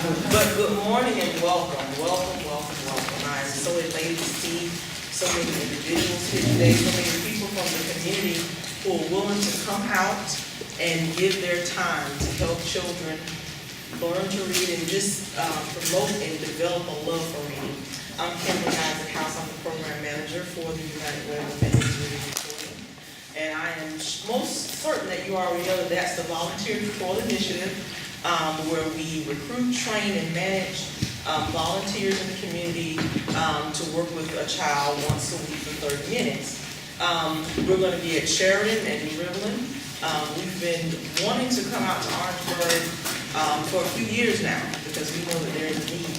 But good morning and welcome. I am so elated to see so many individuals here today, so many people from the community who are willing to come out and give their time to help children learn to read and just promote and develop a love for reading. I'm Kimberly Isaac House. I'm the program manager for the United Way of Reading Reporting. And I am most certain that you already know that that's the Volunteer Control Initiative, where we recruit, train, and manage volunteers in the community to work with a child once a week for 30 minutes. We're going to be at Sheridan and Riverland. We've been wanting to come out to Orangeburg for a few years now because we know that there is a need.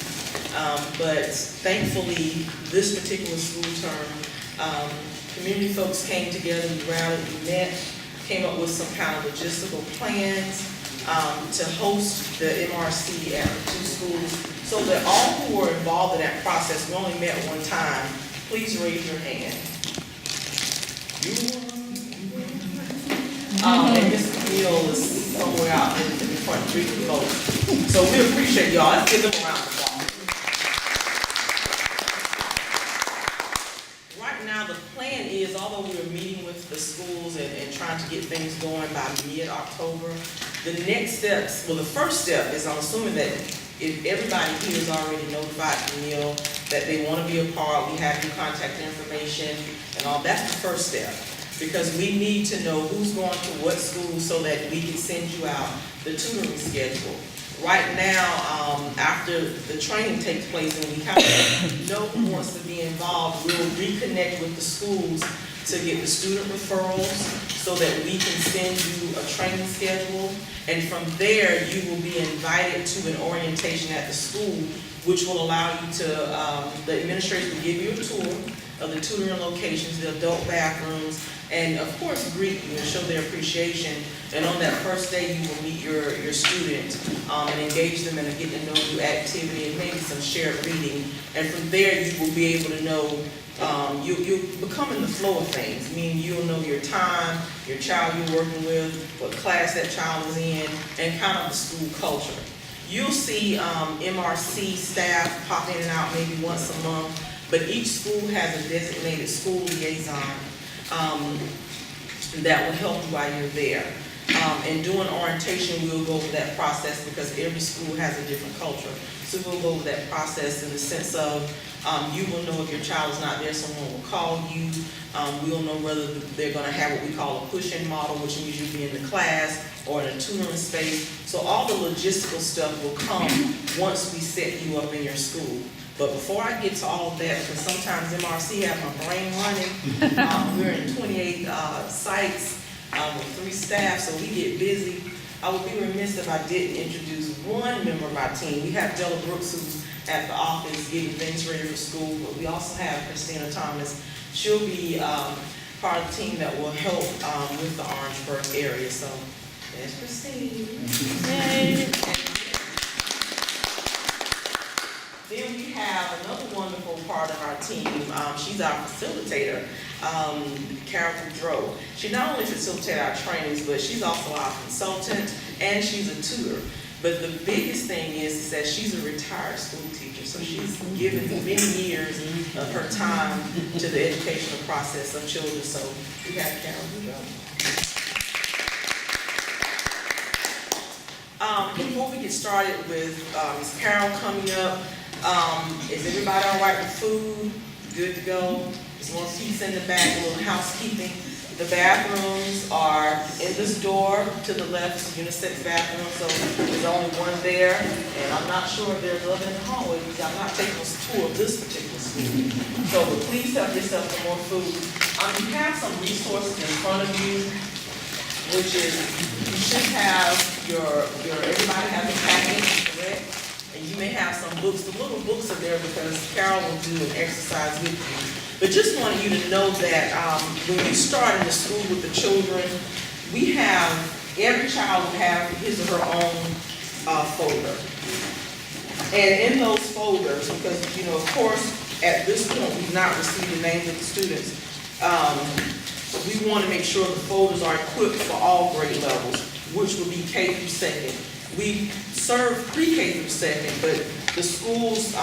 But thankfully, this particular school term, community folks came together, we rallied, we met, came up with some kind of logistical plans to host the MRC at the two schools so that all who were involved in that process, we only met one time, please raise your hand. And Mr. Neal is somewhere out in the front greeting folks. So we appreciate y'all. Let's give them a round of applause. Right now, the plan is, although we're meeting with the schools and trying to get things going by mid-October, the next steps, well, the first step is I'm assuming that if everybody here is already notified from Neil that they want to be a part, we have your contact information and all, that's the first step. Because we need to know who's going to what school so that we can send you out the tutoring schedule. Right now, after the training takes place and we kind of know who wants to be involved, we'll reconnect with the schools to get the student referrals so that we can send you a training schedule. And from there, you will be invited to an orientation at the school, which will allow you to, the administrators will give you a tour of the tutoring locations, the adult bathrooms, and of course greet you and show their appreciation. And on that first day you will meet your student and engage them in a get to know you activity and maybe some shared reading. And from there you will be able to know, you'll become in the flow of things, meaning you'll know your time, your child you're working with, what class that child is in, and kind of the school culture. You'll see MRC staff pop in and out maybe once a month, but each school has a designated school liaison that will help you while you're there. And doing orientation, we'll go over that process because every school has a different culture. So we'll go over that process in the sense of you will know if your child is not there, someone will call you. We'll know whether they're going to have what we call a push-in model, which means you'll be in the class or in a tutoring space. So all the logistical stuff will come once we set you up in your school. But before I get to all of that, because sometimes MRC have my brain running, we're in 28 sites with 3 staff, so we get busy. I would be remiss if I didn't introduce one member of our team. We have Della Brooks, who's at the office getting things ready for school, but we also have Christina Thomas. She'll be part of the team that will help with the Orangeburg area. So there's Christine. Yay. Then we have another wonderful part of our team. She's our facilitator, Carol Boudreau. She not only facilitates our trainings, but she's also our consultant and she's a tutor. But the biggest thing is that she's a retired school teacher, so she's given many years of her time to the educational process of children. So we have Carol Boudreau. Before we get started with Ms. Carol coming up, is everybody all right with food? Good to go? Just more seats in the back, a little housekeeping. The bathrooms are in this door to the left, it's a unisex bathroom, so there's only one there. And I'm not sure if there's other in the hallway because I'm not taking a tour of this particular school. So but please help yourself to more food. You have some resources in front of you, which is, you should have everybody has a package, correct? And you may have some books. The little books are there because Carol will do an exercise with you. But just wanted you to know that when you start in the school with the children, every child will have his or her own folder. And in those folders, because, of course, at this point, we've not received the names of the students, we want to make sure the folders are equipped for all grade levels, which will be K through second. We serve pre-K through second, but the schools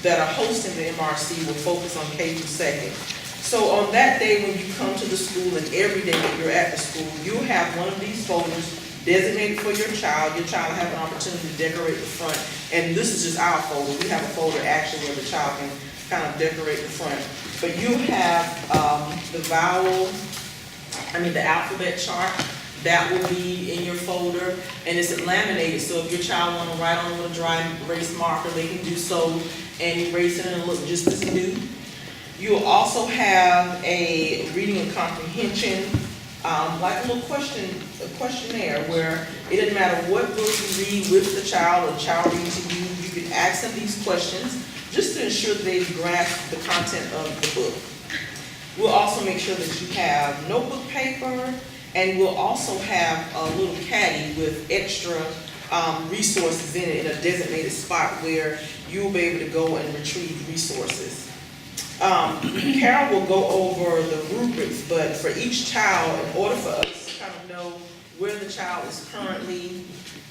that are hosting the MRC will focus on K through second. So on that day when you come to the school and every day that you're at the school, you'll have one of these folders designated for your child. Your child will have an opportunity to decorate the front. And this is just our folder. We have a folder actually where the child can kind of decorate the front. But you have the alphabet chart. That will be in your folder, and it's laminated, so if your child want to write on it with a dry erase marker, they can do so and erase it and look just as new. You'll also have a reading and comprehension, like a little questionnaire where it doesn't matter what book you read with the child or the child reads to you, you can ask them these questions just to ensure that they grasp the content of the book. We'll also make sure that you have notebook paper, and we'll also have a little caddy with extra resources in it in a designated spot where you'll be able to go and retrieve resources. Carol will go over the rubrics, but for each child, in order for us to kind of know where the child is currently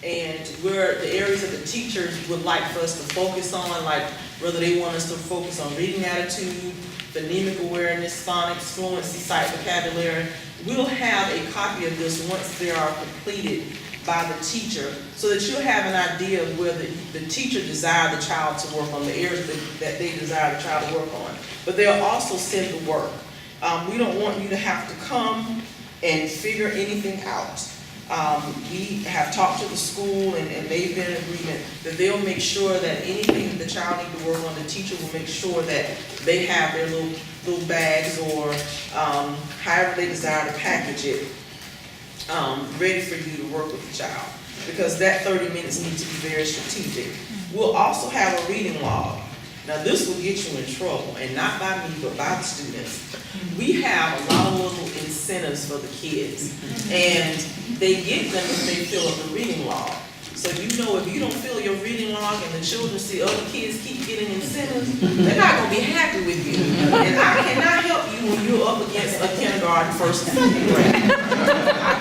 and where the areas that the teachers would like for us to focus on, like whether they want us to focus on reading attitude, phonemic awareness, phonics, fluency, sight, vocabulary, we'll have a copy of this once they are completed by the teacher, so that you'll have an idea of where the teacher desired the child to work on, the areas that they desire the child to work on. But they'll also send the work. We don't want you to have to come and figure anything out. We have talked to the school and they've been in agreement that they'll make sure that anything that the child needs to work on, the teacher will make sure that they have their little bags or however they desire to package it ready for you to work with the child, because that 30 minutes needs to be very strategic. We'll also have a reading log. Now this will get you in trouble, and not by me, but by the students. We have a lot of little incentives for the kids, and they get them if they fill up the reading log. So you know, if you don't fill your reading log and the children see other kids keep getting incentives, they're not going to be happy with you. And I cannot help you when you're up against a kindergarten, first, and second grade.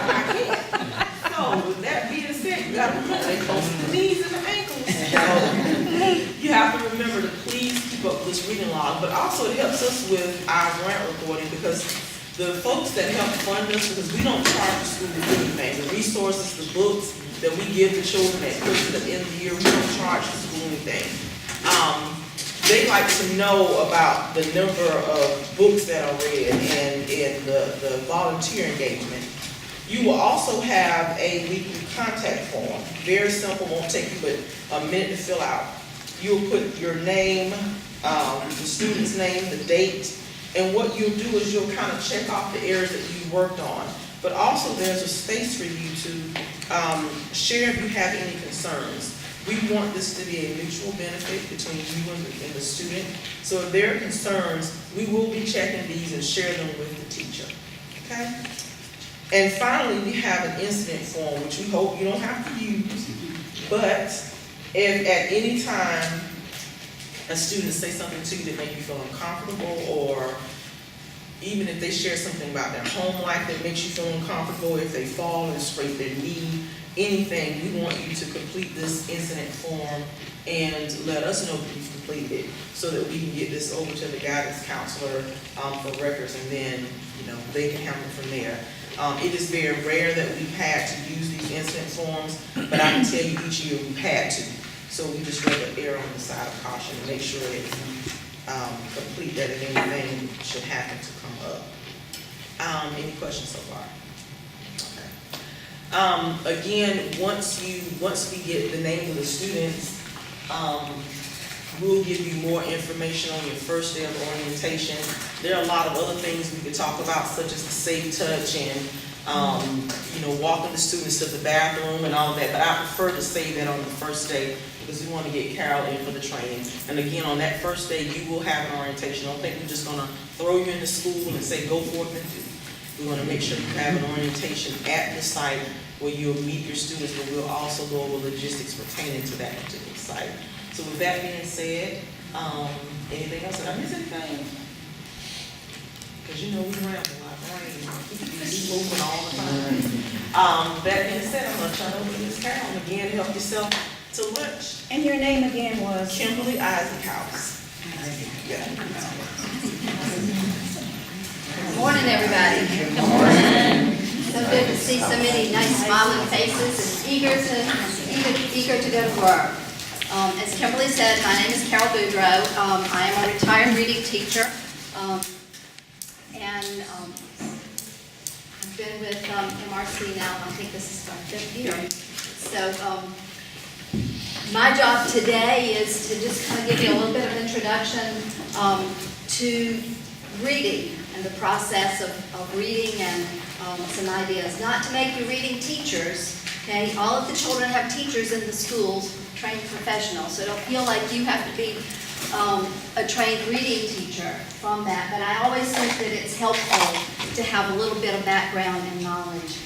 I can't. So with that being said, you got to remember they close to the knees and the ankles. So you have to remember to please keep up this reading log, but also it helps us with our grant reporting, because the folks that help fund us, because we don't charge the school anything, the resources, the books that we give the children at Christmas at the end of the year, we don't charge the school anything. They like to know about the number of books that are read and the volunteer engagement. You will also have a weekly contact form. Very simple, won't take you but a minute to fill out. You'll put your name, the student's name, the date, and what you'll do is you'll kind of check off the areas that you worked on. But also there's a space for you to share if you have any concerns. We want this to be a mutual benefit between you and the student. So if there are concerns, we will be checking these and share them with the teacher. Okay? And finally, we have an incident form, which we hope you don't have to use. But if at any time a student says something to you that makes you feel uncomfortable, or even if they share something about their home life that makes you feel uncomfortable, if they fall and scrape their knee, anything, we want you to complete this incident form and let us know that you've completed it, so that we can get this over to the guidance counselor for records, and then they can handle it from there. It is very rare that we've had to use these incident forms, but I can tell you each year we've had to. So we just rather err on the side of caution and make sure that you complete that if anything should happen to come up. Any questions so far? Okay. Again, once we get the name of the students, we'll give you more information on your first day of orientation. There are a lot of other things we could talk about, such as the safe touch and walking the students to the bathroom and all of that, but I prefer to say that on the first day, because we want to get Carol in for the training. And again, on that first day, you will have an orientation. I don't think we're just going to throw you into school and say, go forth and do. We want to make sure you have an orientation at the site where you'll meet your students, but we'll also go over logistics pertaining to that particular site. So with that being said, anything else? Did I miss anything? Because we ramble a lot, right? We moving all the time. That being said, I'm going to turn over to Ms. Carol. Again, help yourself to lunch. And your name again was? Kimberly Eisenhouse. Yeah. Good morning, everybody. Good morning. So good to see so many nice smiling faces and eager to go to work. As Kimberly said, my name is Carol Boudreau. I am a retired reading teacher, and I've been with MRC now. I think this is my 5th year. So my job today is to just kind of give you a little bit of introduction to reading and the process of reading and some ideas. Not to make you reading teachers, okay? All of the children have teachers in the schools, trained professionals, so don't feel like you have to be a trained reading teacher from that. But I always think that it's helpful to have a little bit of background and knowledge.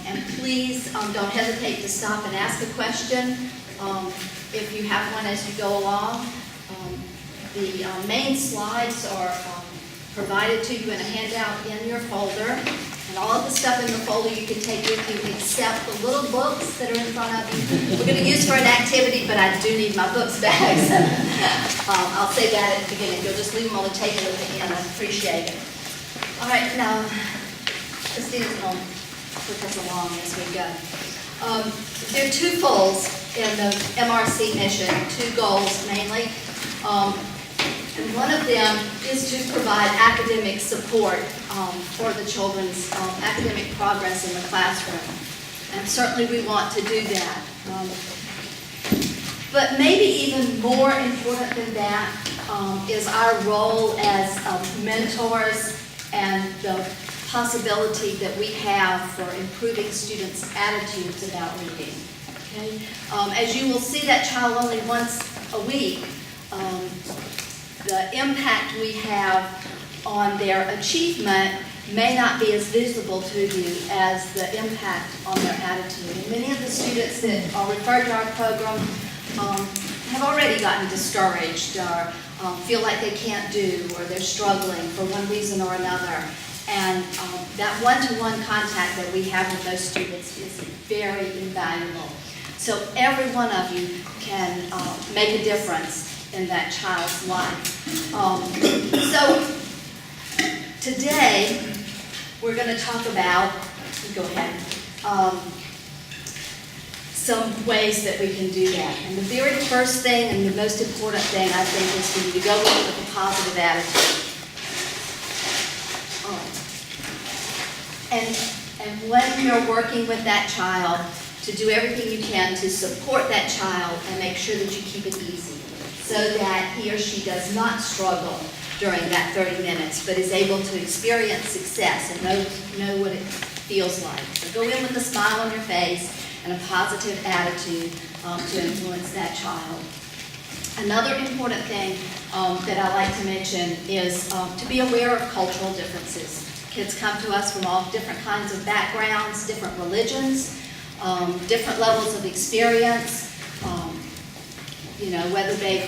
And please don't hesitate to stop and ask a question if you have one as you go along. The main slides are provided to you in a handout in your folder. And all of the stuff in the folder you can take with you except the little books that are in front of you. We're going to use for an activity, but I do need my books back. So, I'll say that at the beginning. You'll just leave them on the table at the end. I appreciate it. All right, now, Christina's going to put us along as we go. There are two goals in the MRC mission, two goals mainly. And one of them is to provide academic support for the children's academic progress in the classroom. And certainly we want to do that. But maybe even more important than that is our role as mentors and the possibility that we have for improving students' attitudes about reading. Okay? As you will see that child only once a week, the impact we have on their achievement may not be as visible to you as the impact on their attitude. And many of the students that are referred to our program have already gotten discouraged or feel like they can't do or they're struggling for one reason or another. And that one-to-one contact that we have with those students is very invaluable. So every one of you can make a difference in that child's life. So today we're going to talk about, go ahead, some ways that we can do that. And the very first thing and the most important thing I think is for you to go in with a positive attitude. And when you're working with that child, to do everything you can to support that child and make sure that you keep it easy, so that he or she does not struggle during that 30 minutes, but is able to experience success and know what it feels like. So go in with a smile on your face and a positive attitude to influence that child. Another important thing that I like to mention is to be aware of cultural differences. Kids come to us from all different kinds of backgrounds, different religions, different levels of experience. Whether they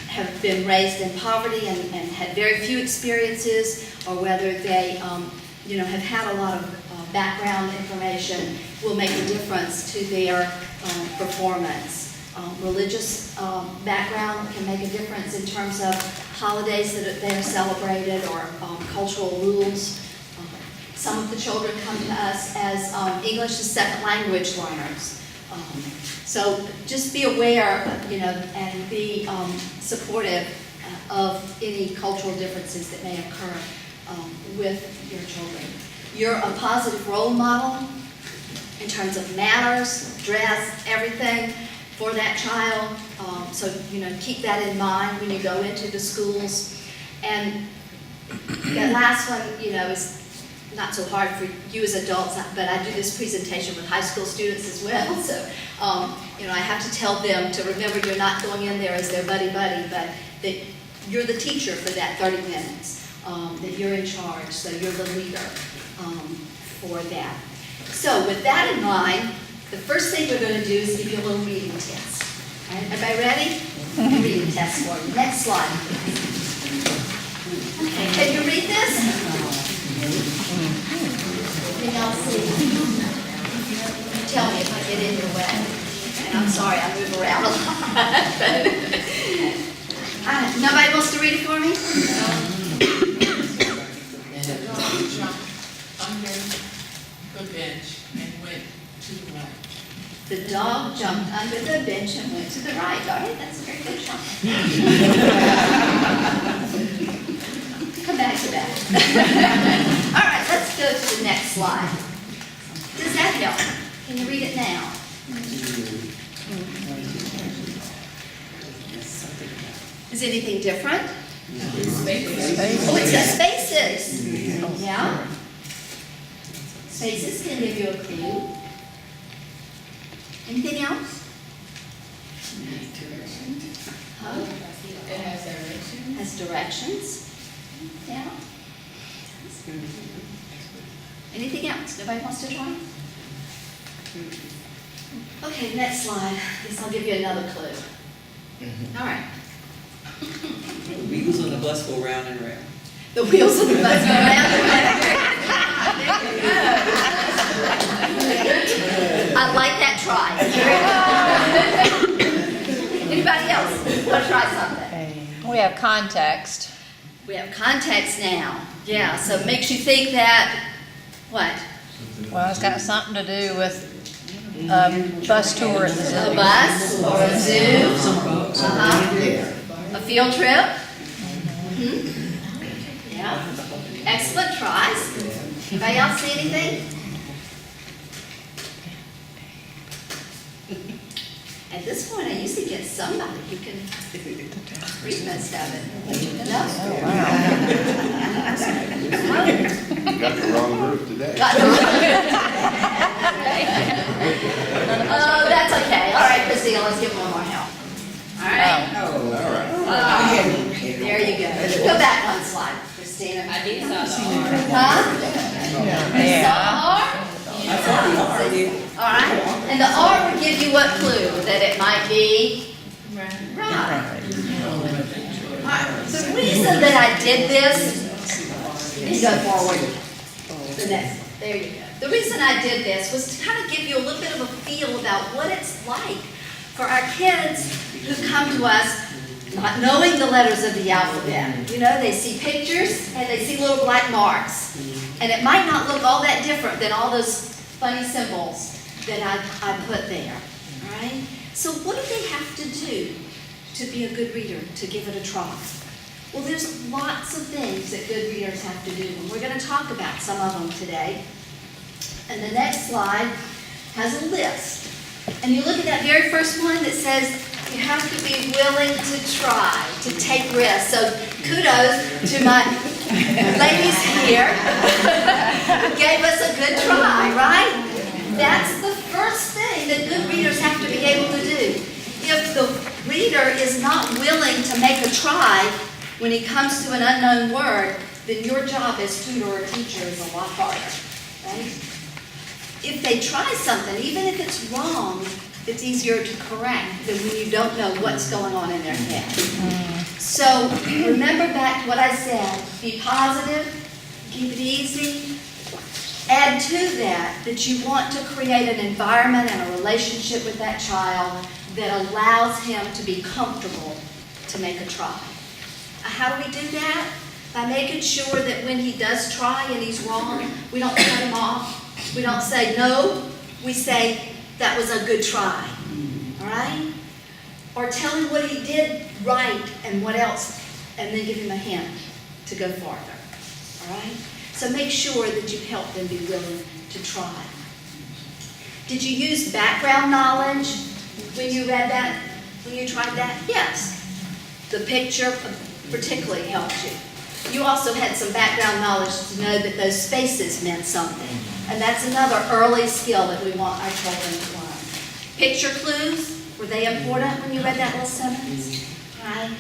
have been raised in poverty and had very few experiences, or whether they, have had a lot of background information, will make a difference to their performance. Religious background can make a difference in terms of holidays that they are celebrated or cultural rules. Some of the children come to us as English as second language learners. So just be aware, and be supportive of any cultural differences that may occur with your children. You're a positive role model in terms of manners, dress, everything for that child. So, keep that in mind when you go into the schools. And that last one, is not so hard for you as adults, but I do this presentation with high school students as well. So, I have to tell them to remember you're not going in there as their buddy-buddy, but that you're the teacher for that 30 minutes, that you're in charge, so you're the leader for that. So with that in mind, the first thing we're going to do is give you a little reading test. All right, everybody ready? Reading test for you. Next slide, please. Okay, can you read this? Anything else? Tell me if I get in your way. Okay. and I'm sorry, I move around a lot. Nobody wants to read it for me? Under the bench and went to the right. The dog jumped under the bench and went to the right. All right, that's a very good shot. Come back to that. All right, let's go to the next slide. Does that help? Can you read it now? Is anything different? Oh, it says spaces. Yeah. Spaces can give you a clue. Anything else? Huh? It has direction. Has directions. Yeah. Anything else? Nobody wants to try? Okay, next slide. Guess I'll give you another clue. All right. The wheels on the bus go round and round. The wheels of the bus go round and round. I like that try. Anybody else want to try something? We have context. We have context now. Yeah, so it makes you think that, what? Well, it's got something to do with bus tour at the zoo. A bus or a zoo? A field trip? Yeah. Excellent tries. Anybody else see anything? At this point, I usually get somebody who can read most of it. No? You got the wrong group today. Oh, that's okay. All right, Christina, let's give one more help. All right? All right. There you go. Go back one slide, Christina. I did saw the R. Huh? You saw I saw the R? All right. And the R would give you what clue? That it might be? Right. All right. The reason that I did this, you go forward. The next one. There you go. The reason I did this was to kind of give you a little bit of a feel about what it's like for our kids who come to us not knowing the letters of the alphabet. You know, they see pictures and they see little black marks. And it might not look all that different than all those funny symbols that I put there. All right? So what do they have to do to be a good reader, to give it a try? Well, there's lots of things that good readers have to do, and we're going to talk about some of them today. And the next slide has a list. And you look at that very first one that says you have to be willing to try, to take risks. So kudos to my ladies here who gave us a good try, right? That's the first thing that good readers have to be able to do. If the reader is not willing to make a try when he comes to an unknown word, then your job as tutor or teacher is a lot harder, right? If they try something, even if it's wrong, it's easier to correct than when you don't know what's going on in their head. So remember back to what I said, be positive, keep it easy. Add to that you want to create an environment and a relationship with that child that allows him to be comfortable to make a try. How do we do that? By making sure that when he does try and he's wrong, we don't cut him off. We don't say no. We say, that was a good try. All right? Or tell him what he did right and what else, and then give him a hint to go farther. All right? So make sure that you help them be willing to try. Did you use background knowledge when you read that, when you tried that? Yes. The picture particularly helped you. You also had some background knowledge to know that those spaces meant something. And that's another early skill that we want our children to learn. Picture clues, were they important when you read that little sentence? Right?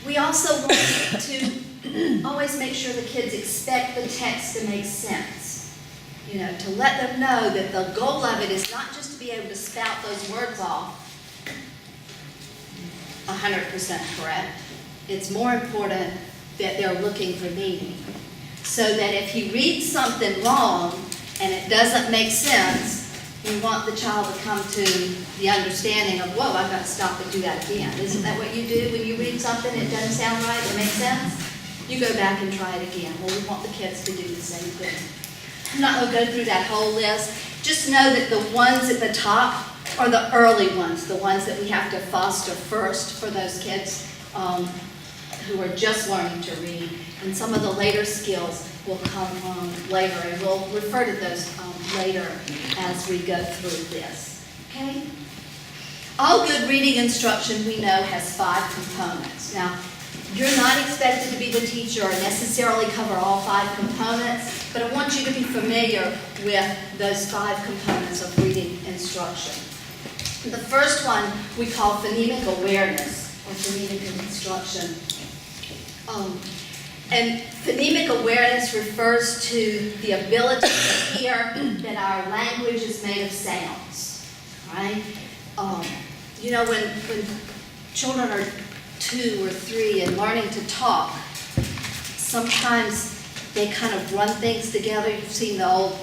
We also want to always make sure the kids expect the text to make sense. You know, to let them know that the goal of it is not just to be able to spout those words off 100% correct. It's more important that they're looking for meaning. So that if he reads something wrong and it doesn't make sense, we want the child to come to the understanding of, whoa, I've got to stop and do that again. Isn't that what you do when you read something, it doesn't sound right, it makes sense? You go back and try it again. Well, we want the kids to do the same thing. I'm not going to go through that whole list. Just know that the ones at the top are the early ones, the ones that we have to foster first for those kids who are just learning to read. And some of the later skills will come later, and we'll refer to those later as we go through this. Okay? All good reading instruction, we know, has 5 components. Now, you're not expected to be the teacher or necessarily cover all 5 components, but I want you to be familiar with those 5 components of reading instruction. The first one we call phonemic awareness, or phonemic instruction. And phonemic awareness refers to the ability to hear that our language is made of sounds, right? You know, when children are 2 or 3 and learning to talk, sometimes they kind of run things together. You've seen the old,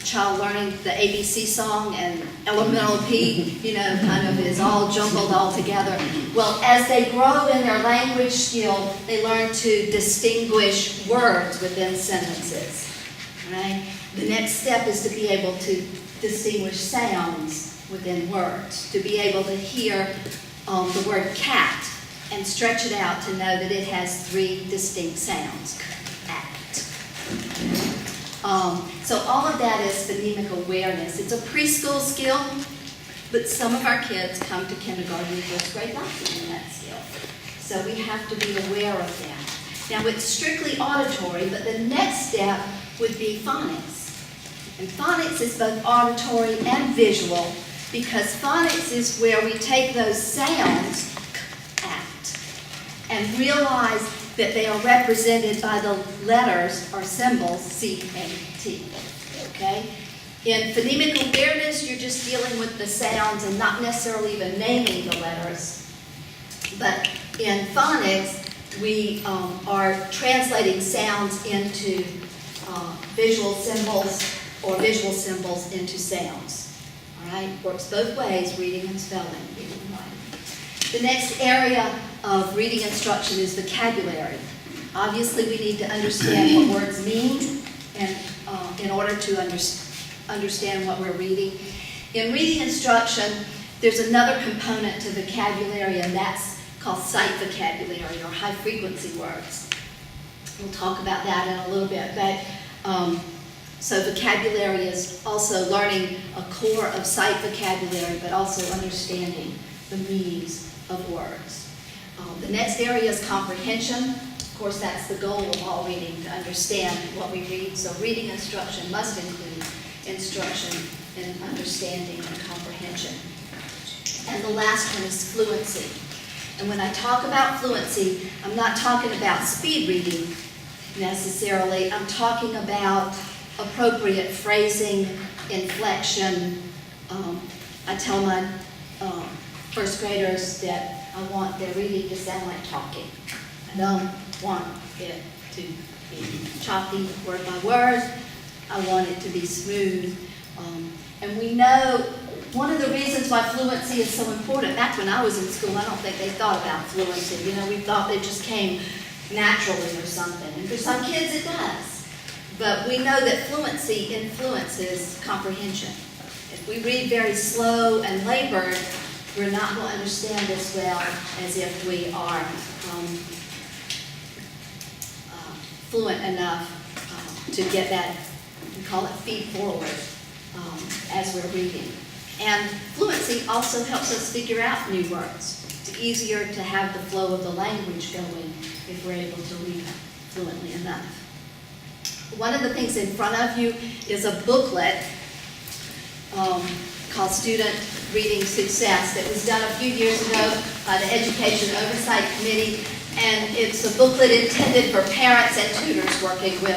child learning the ABC song and elemental P, kind of is all jumbled all together. Well, as they grow in their language skill, they learn to distinguish words within sentences, right? The next step is to be able to distinguish sounds within words, to be able to hear the word cat and stretch it out to know that it has 3 distinct sounds. Cat. So all of that is phonemic awareness. It's a preschool skill, but some of our kids come to kindergarten and 1st grade lacking that skill. So we have to be aware of that. Now it's strictly auditory, but the next step would be phonics. And phonics is both auditory and visual, because phonics is where we take those sounds, act, and realize that they are represented by the letters or symbols C-A-T, okay? In phonemic awareness, you're just dealing with the sounds and not necessarily even naming the letters. But in phonics, we are translating sounds into visual symbols or visual symbols into sounds, all right? Works both ways, reading and spelling, reading and writing. The next area of reading instruction is vocabulary. Obviously, we need to understand what words mean and in order to understand what we're reading. In reading instruction, there's another component to vocabulary, and that's called sight vocabulary, or high-frequency words. We'll talk about that in a little bit. But so vocabulary is also learning a core of sight vocabulary, but also understanding the meanings of words. The next area is comprehension. Of course, that's the goal of all reading, to understand what we read. So reading instruction must include instruction in understanding and comprehension. And the last one is fluency. And when I talk about fluency, I'm not talking about speed reading necessarily. I'm talking about appropriate phrasing, inflection. I tell my 1st graders that I want their reading to sound like talking. I don't want it to be choppy word by word. I want it to be smooth. And we know one of the reasons why fluency is so important, back when I was in school, I don't think they thought about fluency. We thought it just came naturally or something. And for some kids it does. But we know that fluency influences comprehension. If we read very slow and labored, we're not going to understand as well as if we are fluent enough to get that, we call it feed forward, as we're reading. And fluency also helps us figure out new words. It's easier to have the flow of the language going if we're able to read fluently enough. One of the things in front of you is a booklet called Student Reading Success that was done a few years ago by the Education Oversight Committee, and it's a booklet intended for parents and tutors working with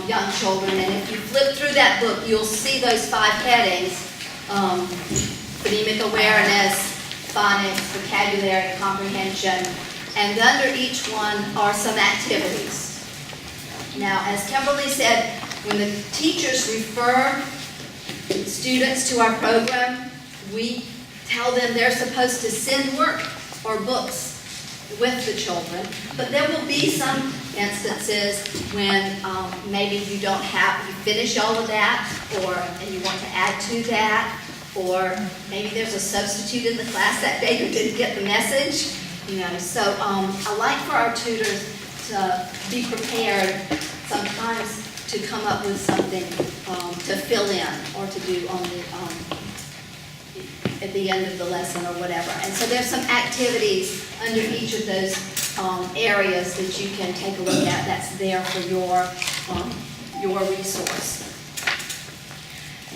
young children. And if you flip through that book, you'll see those 5 headings: phonemic awareness, phonics, vocabulary, comprehension, and under each one are some activities. Now, as Kimberly said, When the teachers refer students to our program, we tell them they're supposed to send work or books with the children, but there will be some instances when maybe you don't have, you finish all of that, and you want to add to that, or maybe there's a substitute in the class that day who didn't get the message, So I like for our tutors to be prepared sometimes to come up with something to fill in or to do on at the end of the lesson or whatever. And so there's some activities under each of those areas that you can take a look at that's there for your resource.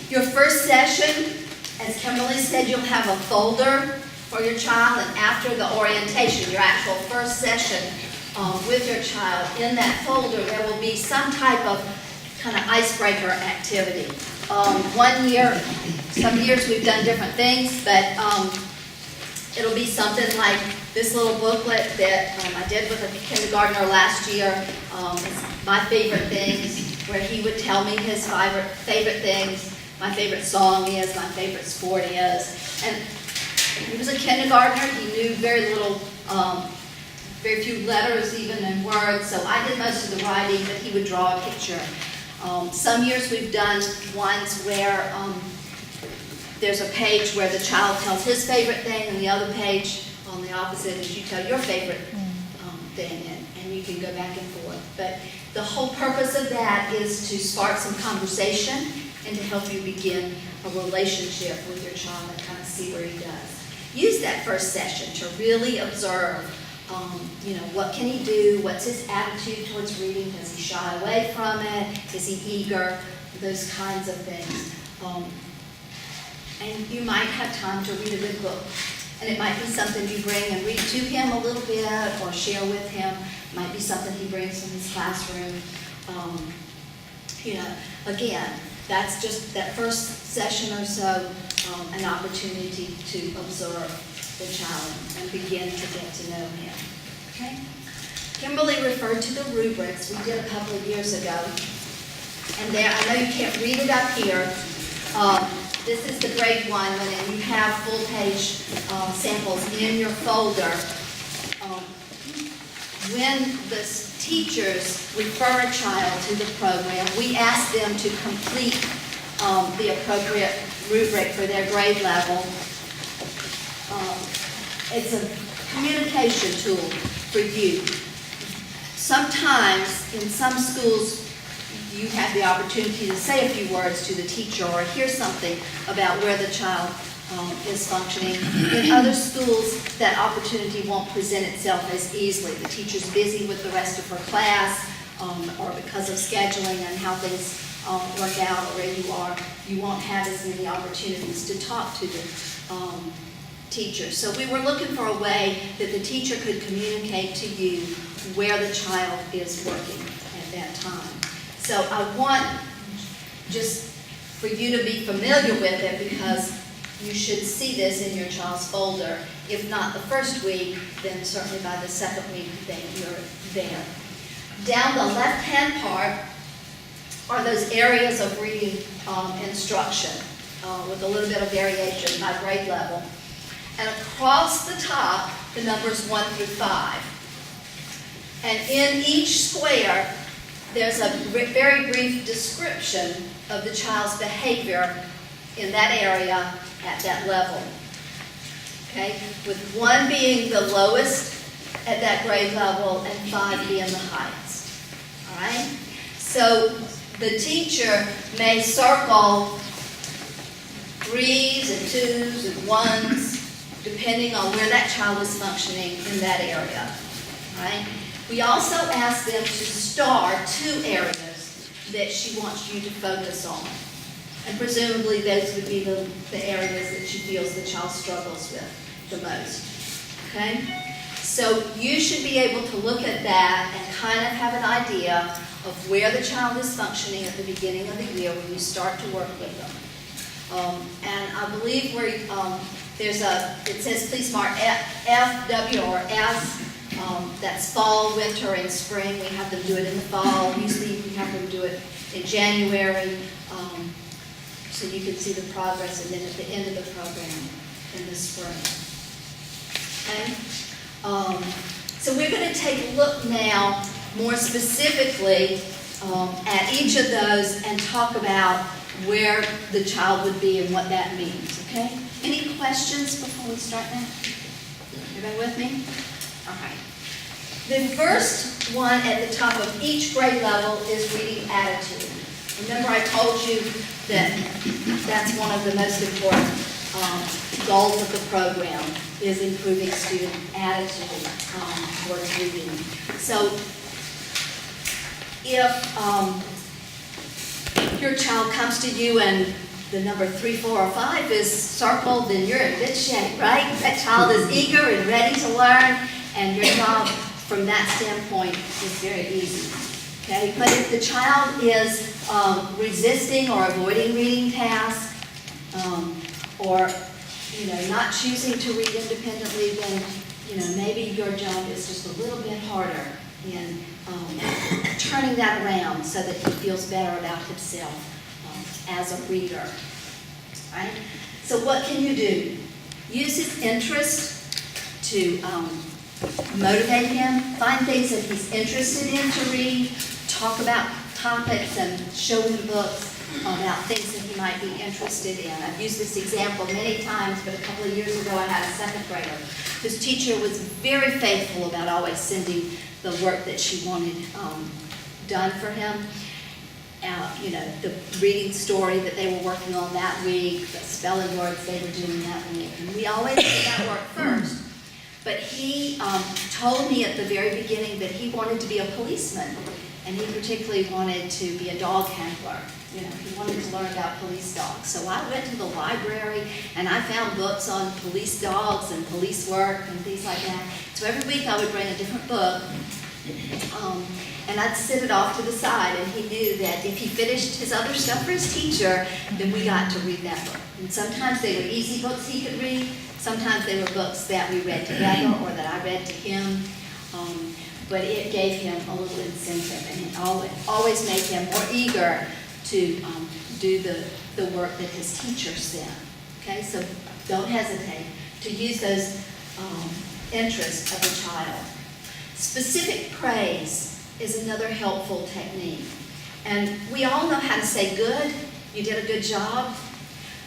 Your first session, as Kimberly said, you'll have a folder for your child, and after the orientation, your actual first session with your child, in that folder there will be some type of kind of icebreaker activity. One year, some years we've done different things, but it'll be something like this little booklet that I did with a kindergartner last year. It's my favorite things, where he would tell me his favorite things. My favorite song is, my favorite sport is. And he was a kindergartner, he knew very little, very few letters even in words, so I did most of the writing, but he would draw a picture. Some years we've done ones where there's a page where the child tells his favorite thing, and the other page on the opposite is you tell your favorite thing, and you can go back and forth. But the whole purpose of that is to spark some conversation and to help you begin a relationship with your child and kind of see where he does. Use that first session to really observe, what can he do? What's his attitude towards reading? Does he shy away from it? Is he eager? Those kinds of things. And you might have time to read a good book. And it might be something you bring and read to him a little bit or share with him. It might be something he brings from his classroom. Again, that's just that first session or so, an opportunity to observe the child and begin to get to know him. Okay? Kimberly referred to the rubrics we did a couple of years ago. And there, I know you can't read it up here. This is the grade 1 one, and you have full page samples in your folder. When the teachers refer a child to the program, we ask them to complete the appropriate rubric for their grade level. It's a communication tool for you. Sometimes in some schools you have the opportunity to say a few words to the teacher or hear something about where the child is functioning. In other schools, that opportunity won't present itself as easily. The teacher's busy with the rest of her class, or because of scheduling and how things work out or where you are, you won't have as many opportunities to talk to the teacher. So we were looking for a way that the teacher could communicate to you where the child is working at that time. So I want just for you to be familiar with it, because you should see this in your child's folder. If not the first week, then certainly by the second week that you're there. Down the left-hand part are those areas of reading instruction with a little bit of variation by grade level. And across the top, the numbers 1 through 5. And in each square, there's a very brief description of the child's behavior in that area at that level. Okay? With 1 being the lowest at that grade level and 5 being the highest. All right? So the teacher may circle 3s and 2s and 1s, depending on where that child is functioning in that area. All right? We also ask them to star 2 areas that she wants you to focus on. And presumably those would be the areas that she feels the child struggles with the most. Okay? So you should be able to look at that and kind of have an idea of where the child is functioning at the beginning of the year when you start to work with them. And I believe where it says please mark F, W, or S That's fall, winter, and spring. We have them do it in the fall. Usually we have them do it in January, so you can see the progress, and then at the end of the program in the spring. Okay? So we're going to take a look now more specifically at each of those and talk about where the child would be and what that means, okay? Any questions before we start now? Everybody with me? All right. The first one at the top of each grade level is reading attitude. Remember I told you that that's one of the most important goals of the program, is improving student attitude towards reading. So if your child comes to you and the number 3, 4, or 5 is circled, then you're in good shape, right? That child is eager and ready to learn, and your job from that standpoint is very easy. Okay? But if the child is resisting or avoiding reading tasks, or not choosing to read independently, then maybe your job is just a little bit harder in turning that around so that he feels better about himself as a reader. Right? So what can you do? Use his interest to motivate him. Find things that he's interested in to read. Talk about topics and show him books about things that he might be interested in. I've used this example many times, but a couple of years ago I had a second grader whose teacher was very faithful about always sending the work that she wanted done for him. The reading story that they were working on that week, the spelling words they were doing that week. And we always did that work first. But he told me at the very beginning that he wanted to be a policeman, and he particularly wanted to be a dog handler. He wanted to learn about police dogs. So I went to the library and I found books on police dogs and police work and things like that. So every week I would bring a different book, and I'd sit it off to the side, and he knew that if he finished his other stuff for his teacher, then we got to read that book. And sometimes they were easy books he could read. Sometimes they were books that we read together or that I read to him. But it gave him a little incentive, and it always made him more eager to do the work that his teacher said. Okay, so don't hesitate to use those interests of a child. Specific praise is another helpful technique. And we all know how to say good, you did a good job.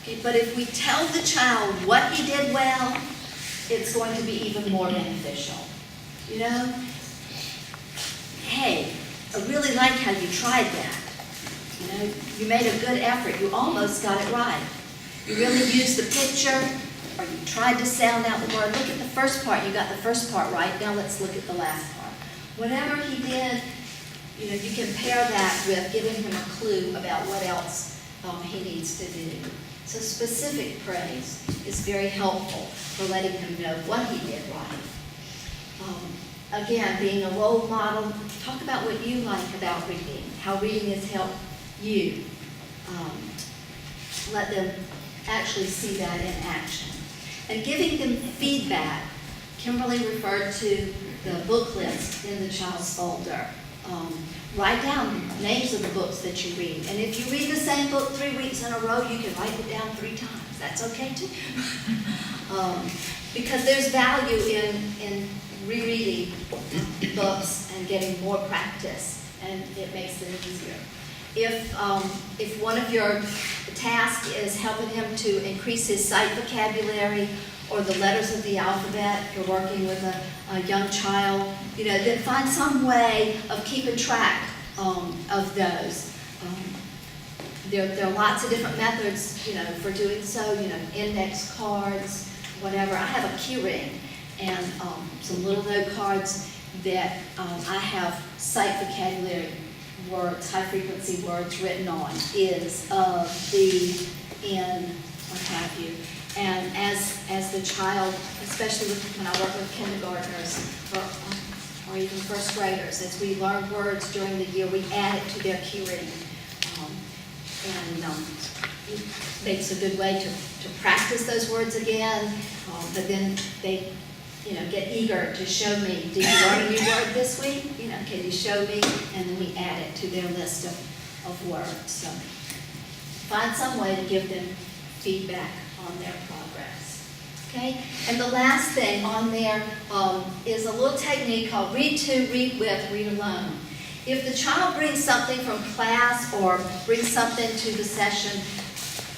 Okay, but if we tell the child what he did well, it's going to be even more beneficial. Hey, I really like how you tried that. You made a good effort. You almost got it right. You really used the picture, or you tried to sound out the word. Look at the first part. You got the first part right. Now let's look at the last part. Whatever he did, you can pair that with giving him a clue about what else he needs to do. So specific praise is very helpful for letting him know what he did right. Again, being a role model, talk about what you like about reading, how reading has helped you. Let them actually see that in action. And giving them feedback. Kimberly referred to the book list in the child's folder. Write down names of the books that you read. And if you read the same book 3 weeks in a row, you can write it down 3 times. That's okay too. Because there's value in rereading books and getting more practice, and it makes them easier. If one of your tasks is helping him to increase his sight vocabulary or the letters of the alphabet, you're working with a young child, then find some way of keeping track of those. There are lots of different methods, for doing so, index cards, whatever. I have a key ring and some little note cards that I have sight vocabulary words, high frequency words written on, is, of, the, in, what have you. And as the child, especially when I work with kindergartners or even first graders, as we learn words during the year, we add it to their key ring. It makes a good way to practice those words again, but then they get eager to show me, did you learn a new word this week? Can you show me? And then we add it to their list of words. So find some way to give them feedback on their progress. Okay? And the last thing on there is a little technique called read to, read with, read alone. If the child brings something from class or brings something to the session,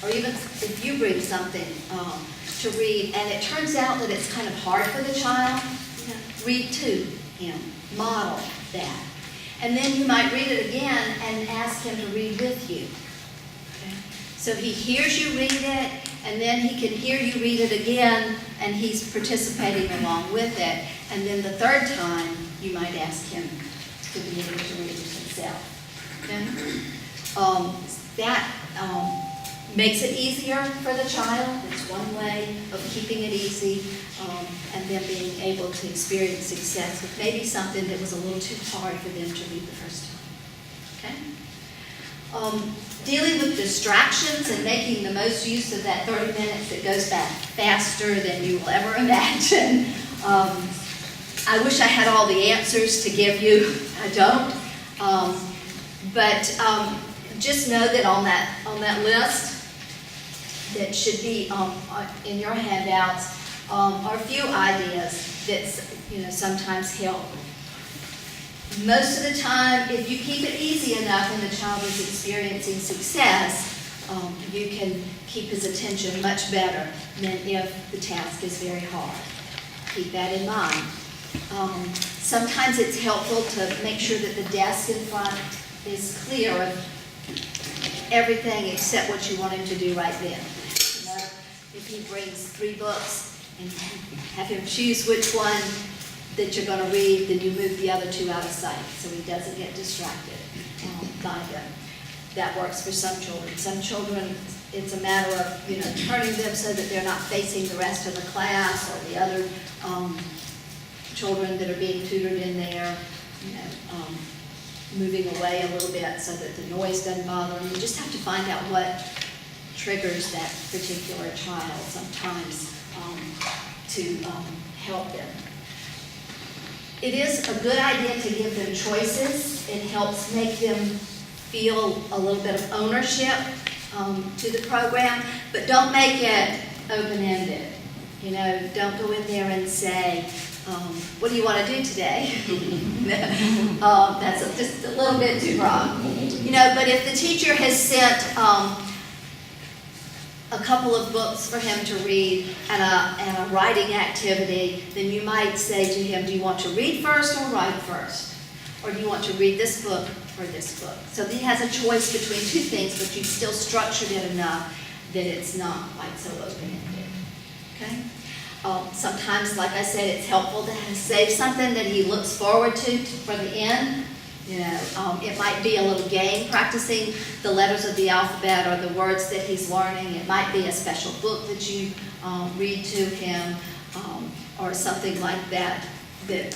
or even if you bring something to read, and it turns out that it's kind of hard for the child, read to him, model that. And then you might read it again and ask him to read with you. Okay? So he hears you read it, and then he can hear you read it again, and he's participating along with it. And then the third time, you might ask him to be able to read it himself. Okay? That makes it easier for the child. It's one way of keeping it easy, and then being able to experience success with maybe something that was a little too hard for them to read the first time. Okay? Dealing with distractions and making the most use of that 30 minutes that goes back faster than you will ever imagine. I wish I had all the answers to give you. I don't. But just know that on that list that should be in your handouts are a few ideas that sometimes help. Most of the time, if you keep it easy enough and the child is experiencing success, you can keep his attention much better than if the task is very hard. Keep that in mind. Sometimes it's helpful to make sure that the desk in front is clear of everything except what you want him to do right then. If he brings 3 books and have him choose which one that you're going to read, then you move the other 2 out of sight so he doesn't get distracted by them. That works for some children. Some children, it's a matter of turning them so that they're not facing the rest of the class or the other children that are being tutored in there, moving away a little bit so that the noise doesn't bother them. You just have to find out what triggers that particular child sometimes to help them. It is a good idea to give them choices. It helps make them feel a little bit of ownership to the program, but don't make it open-ended. Don't go in there and say, what do you want to do today? That's just a little bit too broad. But if the teacher has sent a couple of books for him to read and a writing activity, then you might say to him, do you want to read first or write first? Or do you want to read this book or this book? So he has a choice between 2 things, but you've still structured it enough that it's not quite so open-ended. Okay? Sometimes, like I said, it's helpful to save something that he looks forward to for the end. It might be a little game practicing the letters of the alphabet or the words that he's learning. It might be a special book that you read to him or something like that that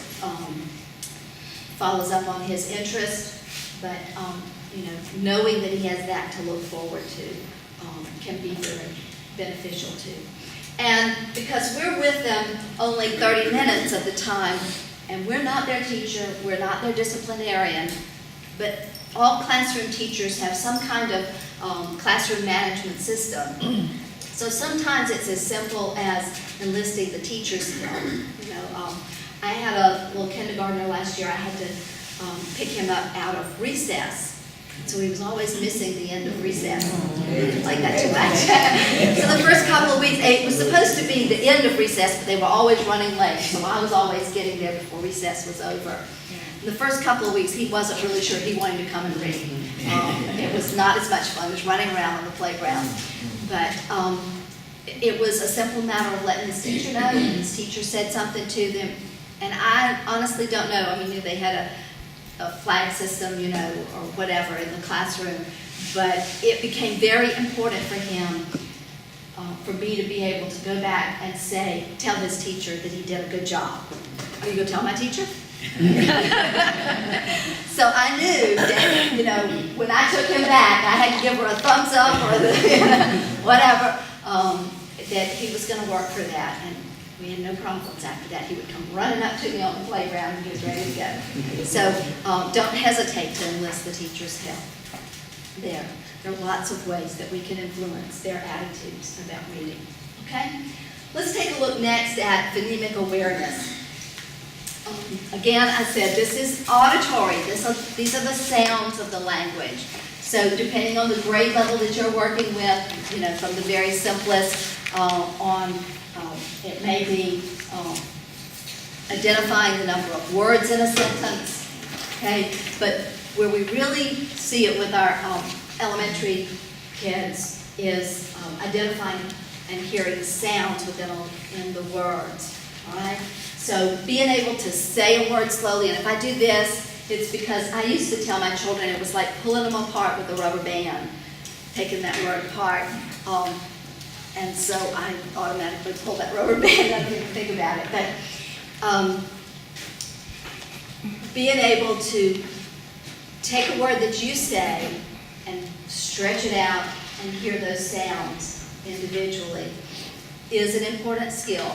follows up on his interest. But, knowing that he has that to look forward to can be very beneficial too. And because we're with them only 30 minutes of the time, and we're not their teacher, we're not their disciplinarian, but all classroom teachers have some kind of classroom management system. So sometimes it's as simple as enlisting the teacher's help. I had a little kindergartner last year. I had to pick him up out of recess. So he was always missing the end of recess. Like that too much. So the first couple of weeks, it was supposed to be the end of recess, but they were always running late. So I was always getting there before recess was over. The first couple of weeks, he wasn't really sure he wanted to come and read. It was not as much fun as running around on the playground. But it was a simple matter of letting his teacher know, and his teacher said something to them. And I honestly don't know. I mean, they had a flag system, or whatever in the classroom. But it became very important for him, for me to be able to go back and tell his teacher that he did a good job. Are you going to tell my teacher? So I knew that, when I took him back, I had to give her a thumbs up or whatever, that he was going to work for that. We had no problems after that. He would come running up to me on the playground and he was ready to go. So don't hesitate to enlist the teacher's help there. There are lots of ways that we can influence their attitudes about reading. Okay? Let's take a look next at phonemic awareness. Again, I said this is auditory. These are the sounds of the language. So depending on the grade level that you're working with, you know, from the very simplest it may be identifying the number of words in a sentence, okay? But where we really see it with our elementary kids is identifying and hearing sounds in the words, all right? So being able to say a word slowly, and if I do this, it's because I used to tell my children it was like pulling them apart with a rubber band, taking that word apart. And so I automatically pull that rubber band. I don't even think about it. But being able to take a word that you say and stretch it out and hear those sounds individually is an important skill,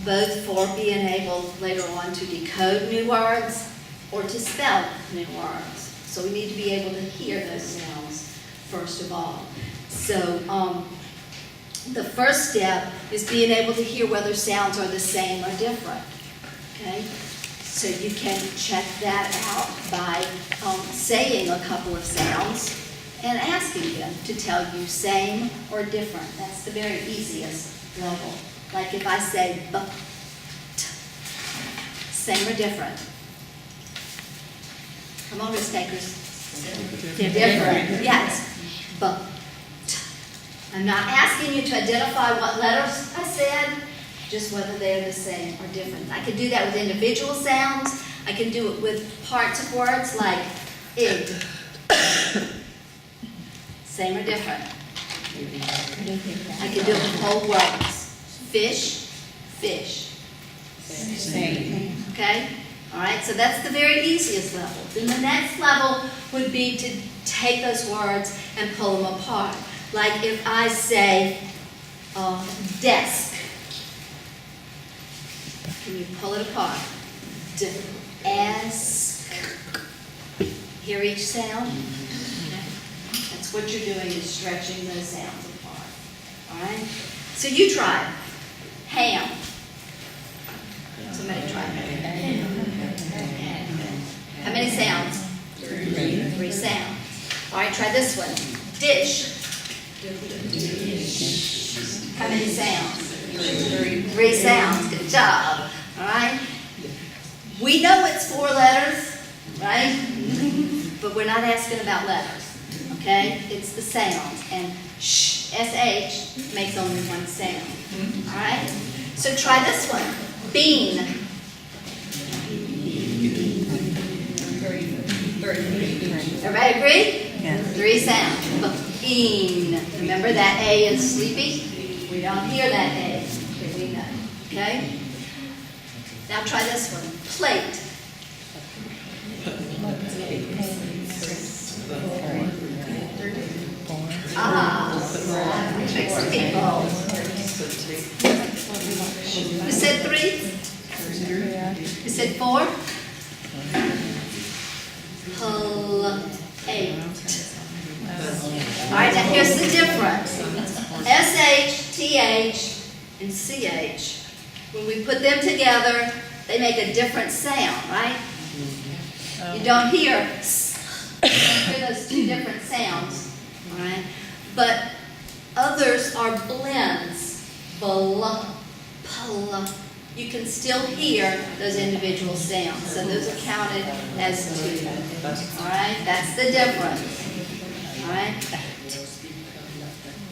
both for being able later on to decode new words or to spell new words. So we need to be able to hear those sounds first of all. So the first step is being able to hear whether sounds are the same or different, okay? So you can check that out by saying a couple of sounds and asking them to tell you same or different. That's the very easiest level. Like if I say but, same or different? Come on, risk takers. They're different. Yes, but. I'm not asking you to identify what letters I said, just whether they're the same or different. I can do that with individual sounds. I can do it with parts of words like ig. Same or different? I can do it with whole words. Fish, fish. Same. Okay? All right, so that's the very easiest level. Then the next level would be to take those words and pull them apart. Like if I say desk, can you pull it apart? Desk. Hear each sound? Okay. That's what you're doing, is stretching those sounds apart. All right? So you try. Ham. Somebody try. How many sounds? Three sounds. All right, try this one. Dish. How many sounds? Three sounds. Good job. All right? We know it's 4 letters, right? But we're not asking about letters, okay? It's the sounds. And sh, sh, makes only one sound. All right? So try this one. Bean. Everybody agree? Yeah. 3 sounds. Bean. Remember that A is sleepy? We don't hear that A. Okay, we know. Okay? Now try this one. Plate. Tricks people. You said 3? You said 4? Plate. All right, now here's the difference. SH, TH, and CH. When we put them together, they make a different sound, right? You don't hear those 2 different sounds, all right? But others are blends. Blah, blah. You can still hear those individual sounds. So those are counted as 2. All right? That's the difference. All right?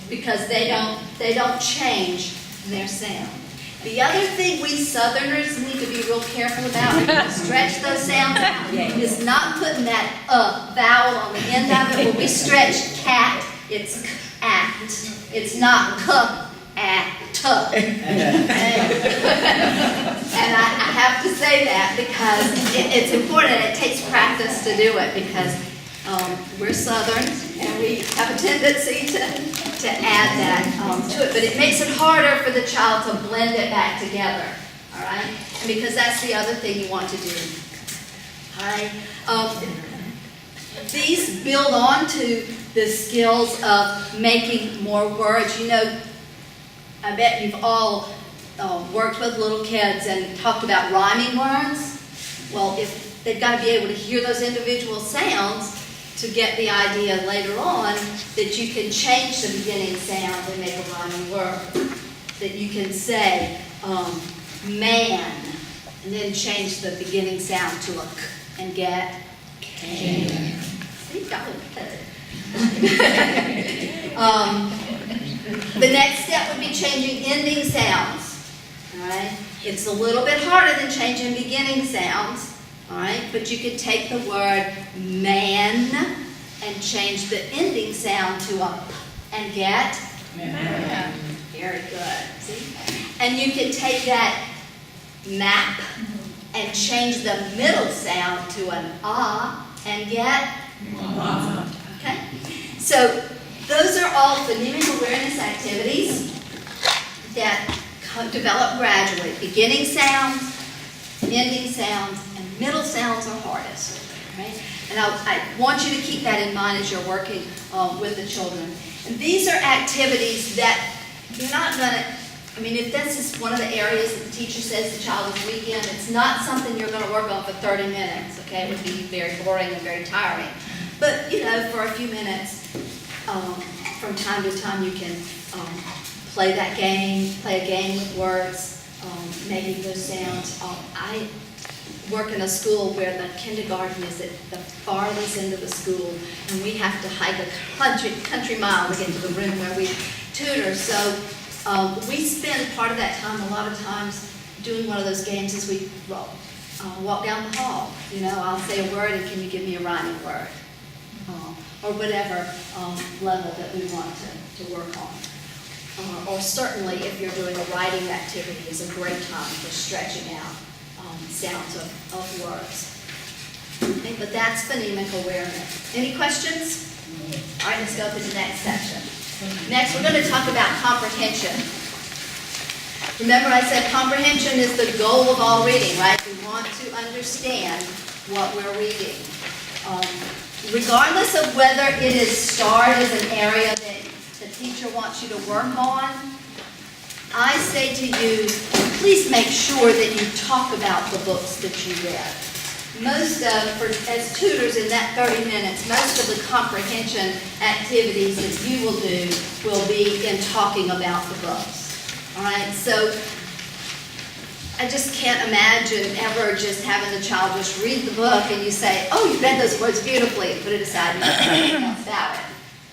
Because they don't change their sound. The other thing we Southerners need to be real careful about when we stretch those sounds out is not putting that vowel on the end of it. When we stretch cat, it's cat. It's not at. And I have to say that because it's important. It takes practice to do it because we're Southern and we have a tendency to add that to it, but it makes it harder for the child to blend it back together, all right? And because that's the other thing you want to do, all right? These build on to the skills of making more words. You know, I bet you've all worked with little kids and talked about rhyming words. Well, if they've got to be able to hear those individual sounds to get the idea later on that you can change the beginning sound and make a rhyming word. That you can say man and then change the beginning sound to a k and get can. See, got it. The next step would be changing ending sounds. All right, it's a little bit harder than changing beginning sounds. All right, but you could take the word man and change the ending sound to a p and get man. Very good. See, and you can take that map and change the middle sound to an ah and get okay. So those are all phonemic awareness activities that develop gradually. Beginning sounds, ending sounds, and middle sounds are hardest. Right? And I want you to keep that in mind as you're working with the children. And these are activities that you're not going to, I mean, if this is one of the areas that the teacher says the child is weak in, it's not something you're going to work on for 30 minutes, okay? It would be very boring and very tiring. But, you know, for a few minutes, from time to time, you can play that game, play a game with words, making those sounds. I work in a school where the kindergarten is at the farthest end of the school, and we have to hike a country mile to get to the room where we tutor. So we spend part of that time, a lot of times, doing one of those games as we walk down the hall. You know, I'll say a word, and can you give me a rhyming word? Or whatever level that we want to work on. Or certainly, if you're doing a writing activity, is a great time for stretching out sounds of words. Okay, but that's phonemic awareness. Any questions? All right, let's go to the next section. Next, we're going to talk about comprehension. Remember I said comprehension is the goal of all reading, right? We want to understand what we're reading. Regardless of whether it is starred as an area that the teacher wants you to work on, I say to you, please make sure that you talk about the books that you read. As tutors in that 30 minutes, most of the comprehension activities that you will do will be in talking about the books. All right, so I just can't imagine ever just having the child just read the book and you say, oh, you read those words beautifully, and put it aside and you say anything else about it.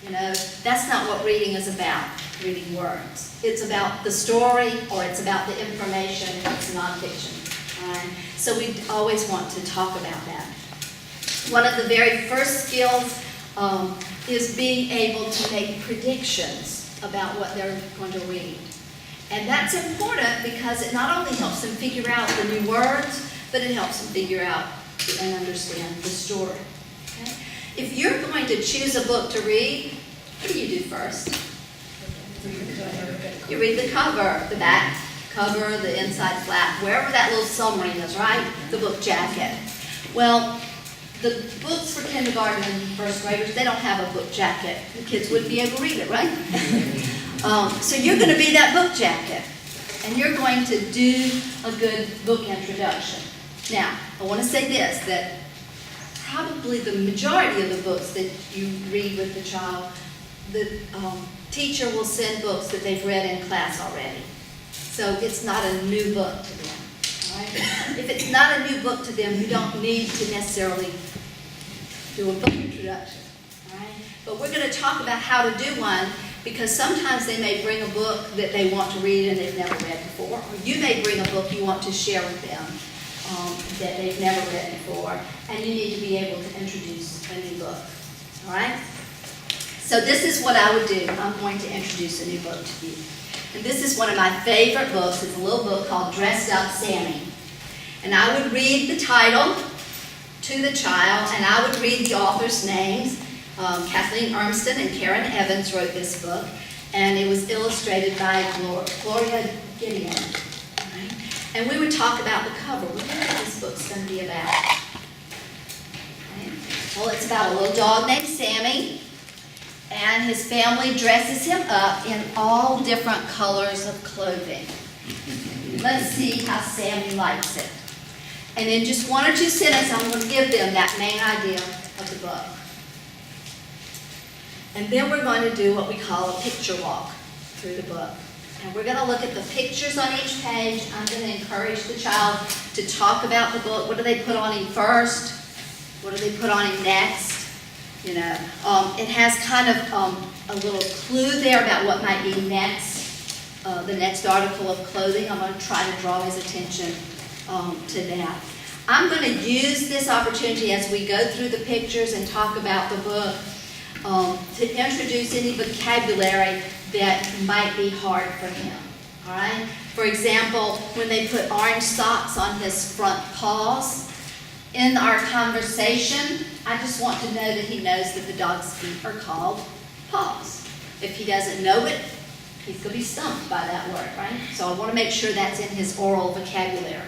You know, that's not what reading is about, reading words. It's about the story or it's about the information. It's nonfiction. Right? So we always want to talk about that. One of the very first skills is being able to make predictions about what they're going to read. And that's important because it not only helps them figure out the new words, but it helps them figure out and understand the story. Okay? If you're going to choose a book to read, what do you do first? You read the cover, the back cover, the inside flap, wherever that little summary is, right? The book jacket. Well, the books for kindergarten and first graders, they don't have a book jacket. The kids wouldn't be able to read it, right? So you're going to be that book jacket, and you're going to do a good book introduction. Now, I want to say this, that probably the majority of the books that you read with the child, the teacher will send books that they've read in class already. So it's not a new book to them. All right? If it's not a new book to them, you don't need to necessarily do a book introduction. All right? But we're going to talk about how to do one, because sometimes they may bring a book that they want to read and they've never read before, or you may bring a book you want to share with them that they've never read before, and you need to be able to introduce a new book. All right? So this is what I would do. I'm going to introduce a new book to you. And this is one of my favorite books. It's a little book called Dressed Up Sammy. And I would read the title to the child, and I would read the author's names. Kathleen Urmston and Karen Evans wrote this book. and it was illustrated by Gloria Gideon. Right? And we would talk about the cover. What do you think this book's going to be about? Right? Well, it's about a little dog named Sammy, and his family dresses him up in all different colors of clothing. Let's see how Sammy likes it. And in just one or two sentences, I'm going to give them that main idea of the book. And then we're going to do what we call a picture walk through the book. And we're going to look at the pictures on each page. I'm going to encourage the child to talk about the book. What do they put on him first? What do they put on him next? You know, it has kind of a little clue there about what might be next, the next article of clothing. I'm going to try to draw his attention to that. I'm going to use this opportunity as we go through the pictures and talk about the book to introduce any vocabulary that might be hard for him. All right? For example, when they put orange socks on his front paws, in our conversation, I just want to know that he knows that the dog's feet are called paws. If he doesn't know it, he's going to be stumped by that word, right? So I want to make sure that's in his oral vocabulary.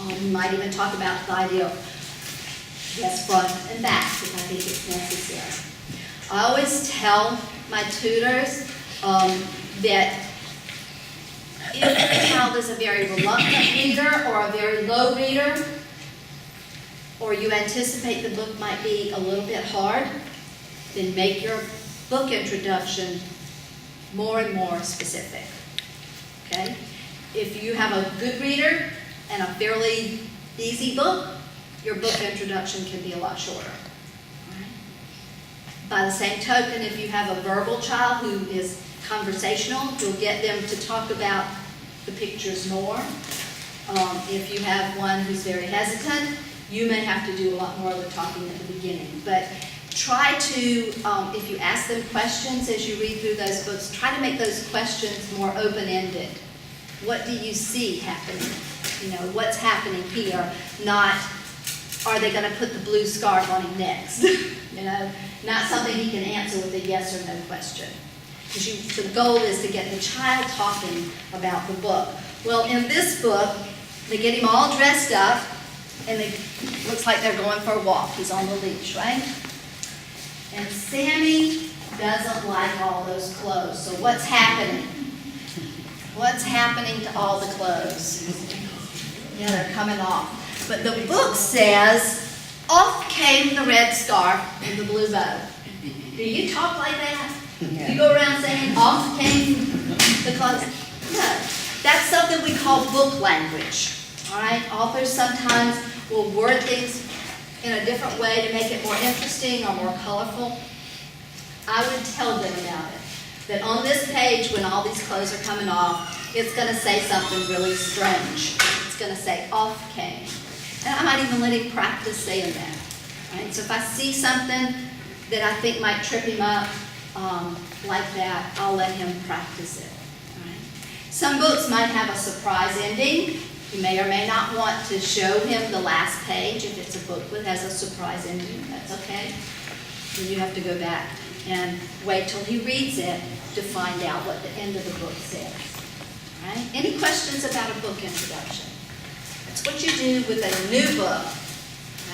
We might even talk about the idea of, yes, front and back, if I think it's necessary. I always tell my tutors that if the child is a very reluctant reader or a very low reader, or you anticipate the book might be a little bit hard, then make your book introduction more and more specific. Okay? If you have a good reader and a fairly easy book, your book introduction can be a lot shorter. All right? By the same token, if you have a verbal child who is conversational, you'll get them to talk about the pictures more. If you have one who's very hesitant, you may have to do a lot more of the talking at the beginning. But try to, if you ask them questions as you read through those books, try to make those questions more open-ended. What do you see happening? You know, what's happening here? Not, are they going to put the blue scarf on him next? You know, not something he can answer with a yes or no question. Because the goal is to get the child talking about the book. Well, in this book, they get him all dressed up, and it looks like they're going for a walk. He's on the leash, right? And Sammy doesn't like all those clothes. So what's happening? What's happening to all the clothes? Yeah, they're coming off. But the book says, off came the red scarf and the blue bow. Do you talk like that? Do you go around saying, off came the clothes? No. That's something we call book language. All right? Authors sometimes will word things in a different way to make it more interesting or more colorful. I would tell them about it. That on this page, when all these clothes are coming off, it's going to say something really strange. It's going to say, off came. And I might even let him practice saying that. Right? So if I see something that I think might trip him up like that, I'll let him practice it. Right? Some books might have a surprise ending. You may or may not want to show him the last page if it's a book that has a surprise ending. That's okay. Then you have to go back and wait till he reads it to find out what the end of the book says. All right? Any questions about a book introduction? That's what you do with a new book,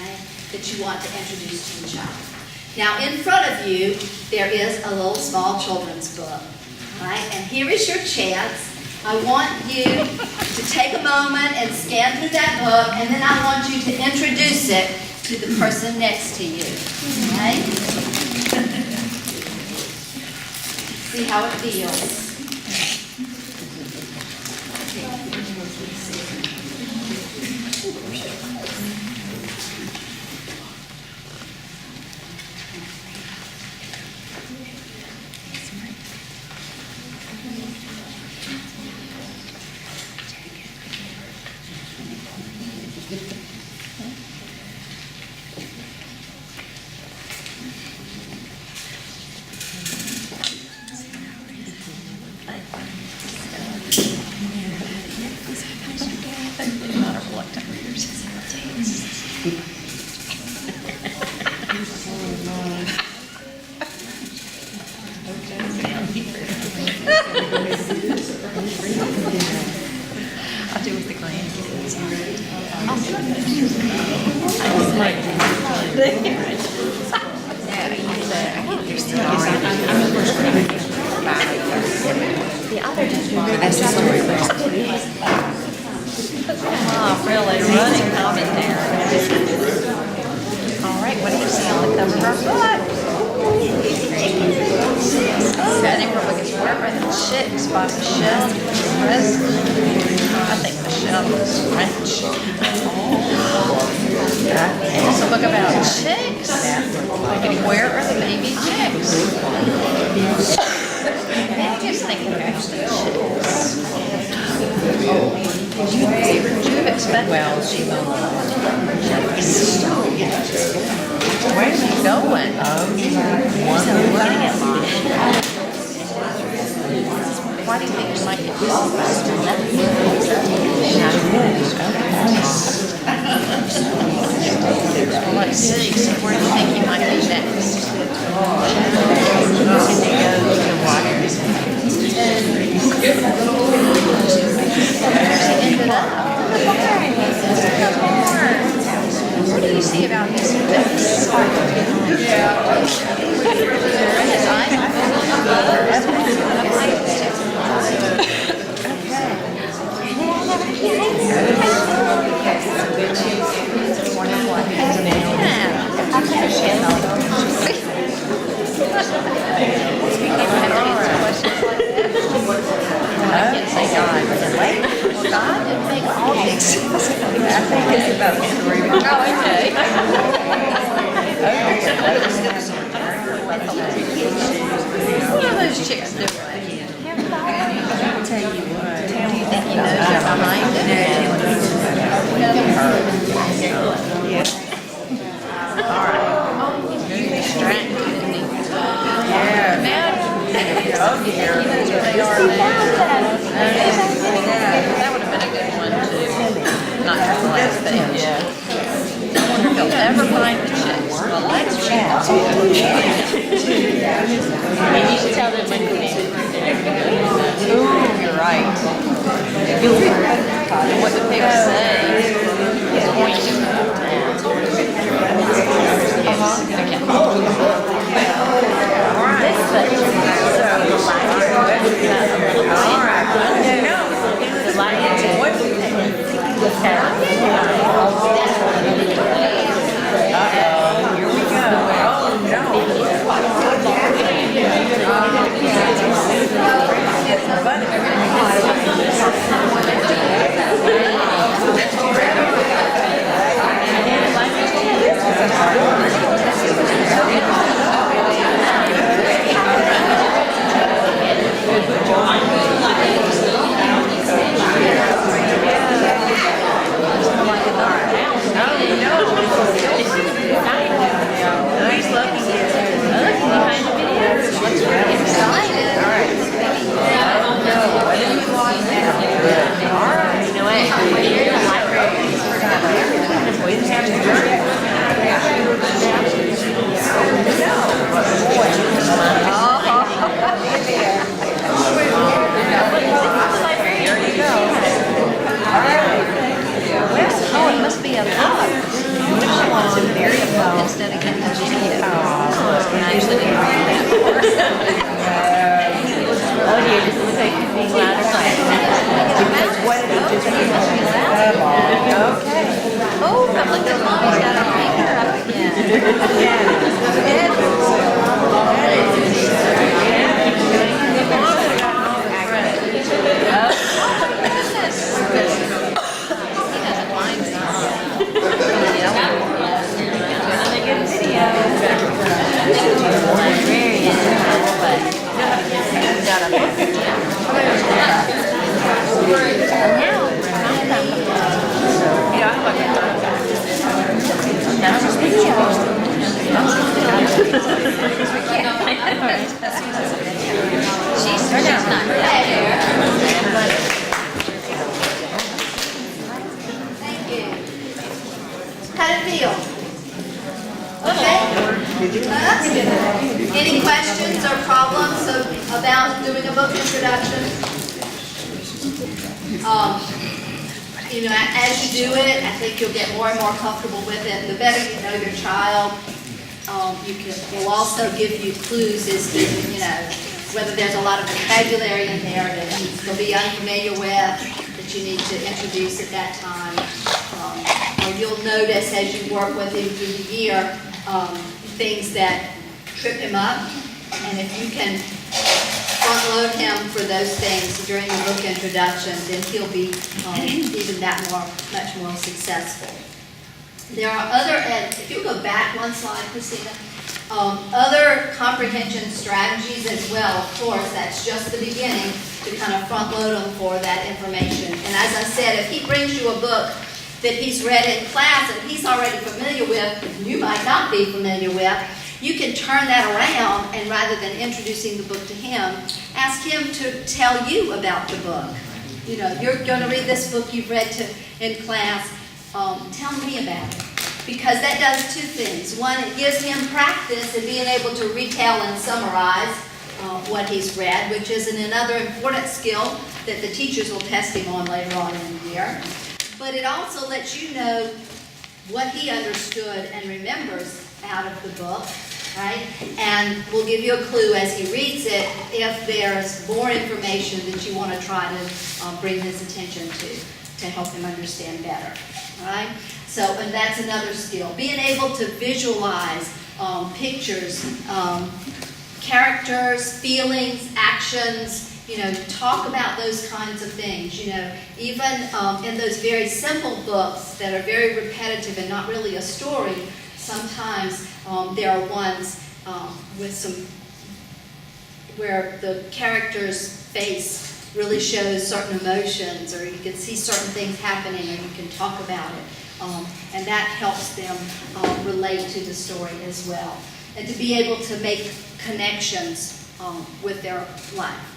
right, that you want to introduce to the child. Now, in front of you, there is a little small children's book. All right? And here is your chance. I want you to take a moment and scan through that book, and then I want you to introduce it to the person next to you. Right? See how it feels. Oh, really, running commentary. All right, what do you see on the cover of our book? Setting Rubrics wherever the chicks by Michelle Presley. I think Michelle is French. It's a book about chicks. Where are the baby chicks? I just think about the chicks. Did you expect? Well, she won't. Where are you going? Why do you think you might get Let's see, so where do you think you might be next? What do you see about his face? I can't say God, but then wait. Well, God didn't make all things. I think it's about Henry. Oh, okay. What are those chicks doing? I'll tell you what. Do you think he knows they're behind it? All right. He's distracted, isn't he? Yeah. Man. Oh, dear. He knows where they are now. That would have been a good one, too. Not just the last page. I wonder if he'll ever find the chicks. Well, let's chat. And you should tell them when you need. Ooh, you're right. And what the pigs say. Point. Okay. All right. Here we go. Instead of getting the video. I actually didn't read that before. Oh dear, this is taking me louder. Because what did it just read? Okay. Oh, I'm looking at Mommy's got her finger up again. Any questions or problems about doing a book introduction? as you do it, I think you'll get more and more comfortable with it. And the better you know your child, will also give you clues as to, whether there's a lot of vocabulary in there that you'll be unfamiliar with, that you need to introduce at that time. Or you'll notice as you work with him through the year, things that trip him up. And if you can front load him for those things during the book introduction, then he'll be even much more successful. There are other, if you go back one slide, Christina, other comprehension strategies as well. Of course, that's just the beginning to kind of front load them for that information. And as I said, if he brings you a book that he's read in class and he's already familiar with, you might not be familiar with, you can turn that around, and rather than introducing the book to him, ask him to tell you about the book. You're going to read this book you've read in class. Tell me about it. Because that does two things. One, it gives him practice in being able to retell and summarize what he's read, which is another important skill that the teachers will test him on later on in the year. But it also lets you know what he understood and remembers out of the book, right? And will give you a clue as he reads it if there's more information that you want to try to bring his attention to help him understand better, all right? So, and that's another skill. Being able to visualize pictures, characters, feelings, actions, talk about those kinds of things. Even in those very simple books that are very repetitive and not really a story, sometimes there are ones where the character's face really shows certain emotions, or you can see certain things happening, or you can talk about it. And that helps them relate to the story as well. And to be able to make connections with their life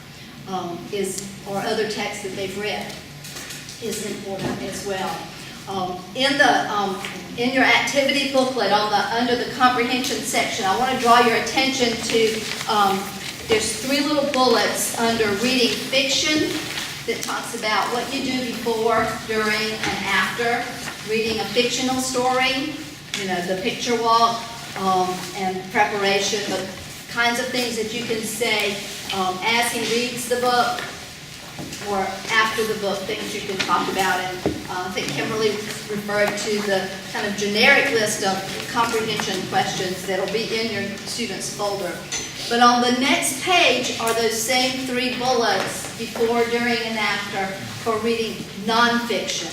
or other texts that they've read is important as well. In your activity booklet under the comprehension section, I want to draw your attention to there's 3 little bullets under reading fiction that talks about what you do before, during, and after reading a fictional story, the picture walk and preparation, the kinds of things that you can say as he reads the book or after the book, things you can talk about. And I think Kimberly referred to the kind of generic list of comprehension questions that will be in your students' folder. But on the next page are those same 3 bullets, before, during, and after, for reading nonfiction.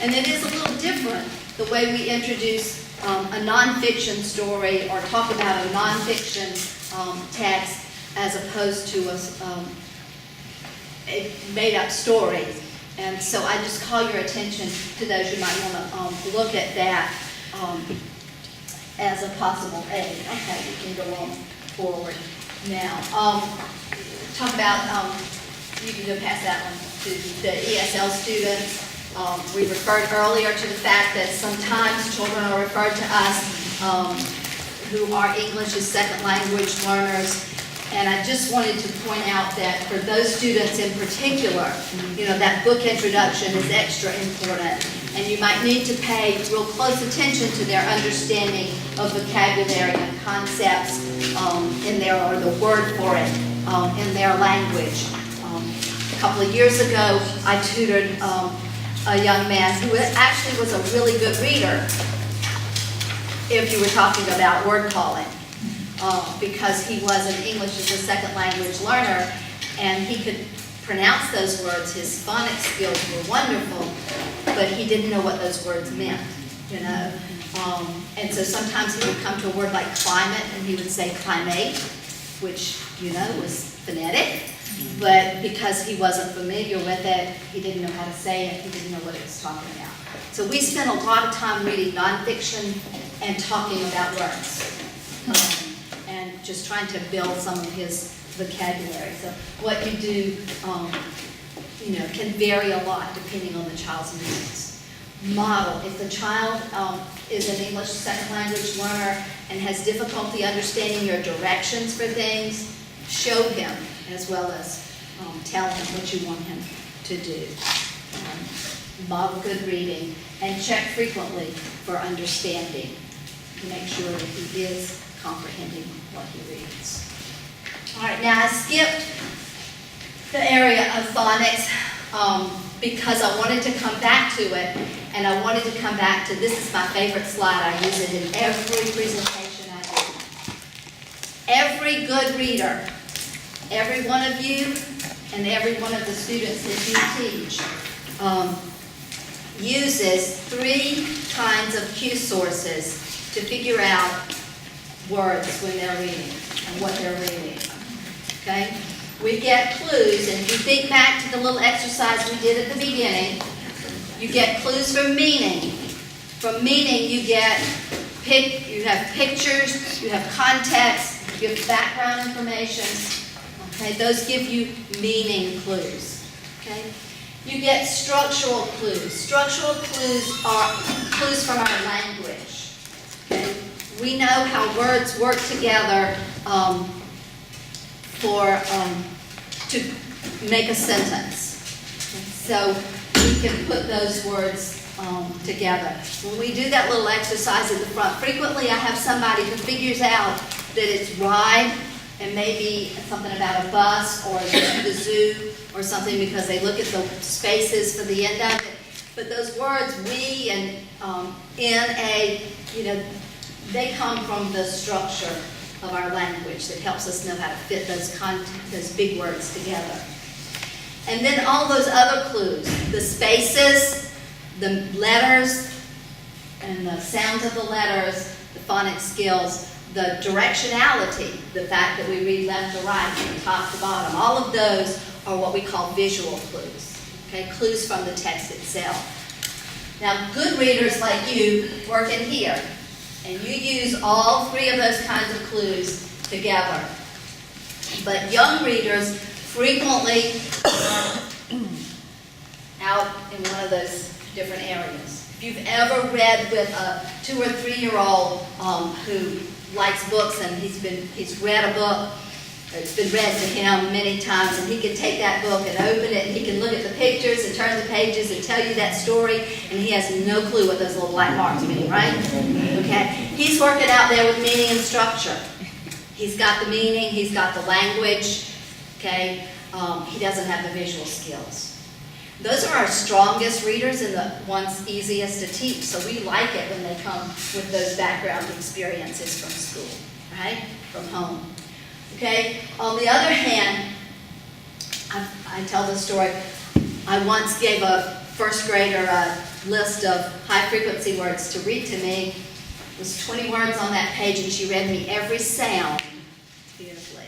And it is a little different, the way we introduce a nonfiction story or talk about a nonfiction text as opposed to a made-up story. And so I just call your attention to those. You might want to look at that as a possible aid. Okay, you can go on forward now. Talk about, you can go past that one, to the Esl students. We referred earlier to the fact that sometimes children are referred to us who are English as second language learners. And I just wanted to point out that for those students in particular, that book introduction is extra important. And you might need to pay real close attention to their understanding of vocabulary and concepts in their, or the word for it, in their language. A couple of years ago, I tutored a young man who actually was a really good reader, if you were talking about word calling. Because he was an English as a second language learner, and he could pronounce those words. His phonics skills were wonderful, but he didn't know what those words meant, And so sometimes he would come to a word like climate, and he would say climate, which, was phonetic, but because he wasn't familiar with it, he didn't know how to say it, he didn't know what it was talking about. So we spent a lot of time reading nonfiction and talking about words. And just trying to build some of his vocabulary. So what you do, can vary a lot depending on the child's needs. Model. If the child is an English second language learner and has difficulty understanding your directions for things, show him as well as tell him what you want him to do. model good reading, and check frequently for understanding to make sure that he is comprehending what he reads. All right, now I skipped the area of phonics because I wanted to come back to it, and I wanted to come back to, this is my favorite slide, I use it in every presentation I do. Every good reader, every one of you, and every one of the students that you teach uses 3 kinds of cue sources to figure out words when they're reading and what they're reading. Okay? We get clues, and if you think back to the little exercise we did at the beginning, you get clues from meaning. From meaning, you have pictures, you have context, you have background information. Okay, those give you meaning clues. Okay, you get structural clues. Structural clues are clues from our language. Okay, we know how words work together to make a sentence. So we can put those words together. When we do that little exercise at the front, frequently I have somebody who figures out that it's ride and maybe something about a bus or the zoo or something because they look at the spaces for the end of it. But those words, we and in a, they come from the structure of our language that helps us know how to fit those big words together. And then all those other clues, the spaces, the letters, and the sounds of the letters, the phonics skills, the directionality, the fact that we read left to right, from top to bottom, all of those are what we call visual clues, okay? Clues from the text itself. Now, good readers like you work in here, and you use all 3 of those kinds of clues together. But young readers frequently are out in one of those different areas. If you've ever read with a 2 or 3-year-old who likes books and he's read a book, or it's been read to him many times, and he can take that book and open it, and he can look at the pictures and turn the pages and tell you that story, and he has no clue what those little black marks mean, right? Okay? He's working out there with meaning and structure. He's got the meaning, he's got the language, okay? He doesn't have the visual skills. Those are our strongest readers and the ones easiest to teach, so we like it when they come with those background experiences from school, right? From home. Okay? On the other hand, I tell the story, I once gave a first grader a list of high-frequency words to read to me. It was 20 words on that page, and she read me every sound beautifully.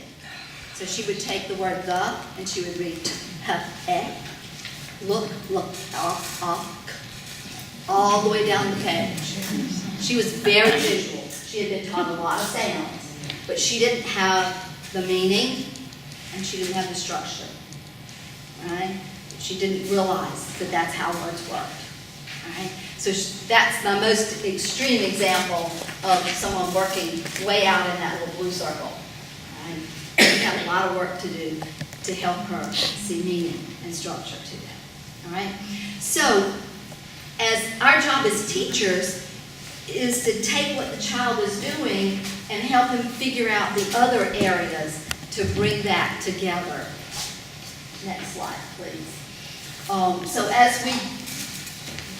So she would take the word the, and she would read look, all the way down the page. She was very visual. She had been taught a lot of sounds, but she didn't have the meaning, and she didn't have the structure, right? She didn't realize that that's how words worked, right? So that's the most extreme example of someone working way out in that little blue circle, right? We have a lot of work to do to help her see meaning and structure to that, all right? So, as our job as teachers is to take what the child is doing and help him figure out the other areas to bring that together. Next slide, please. So as we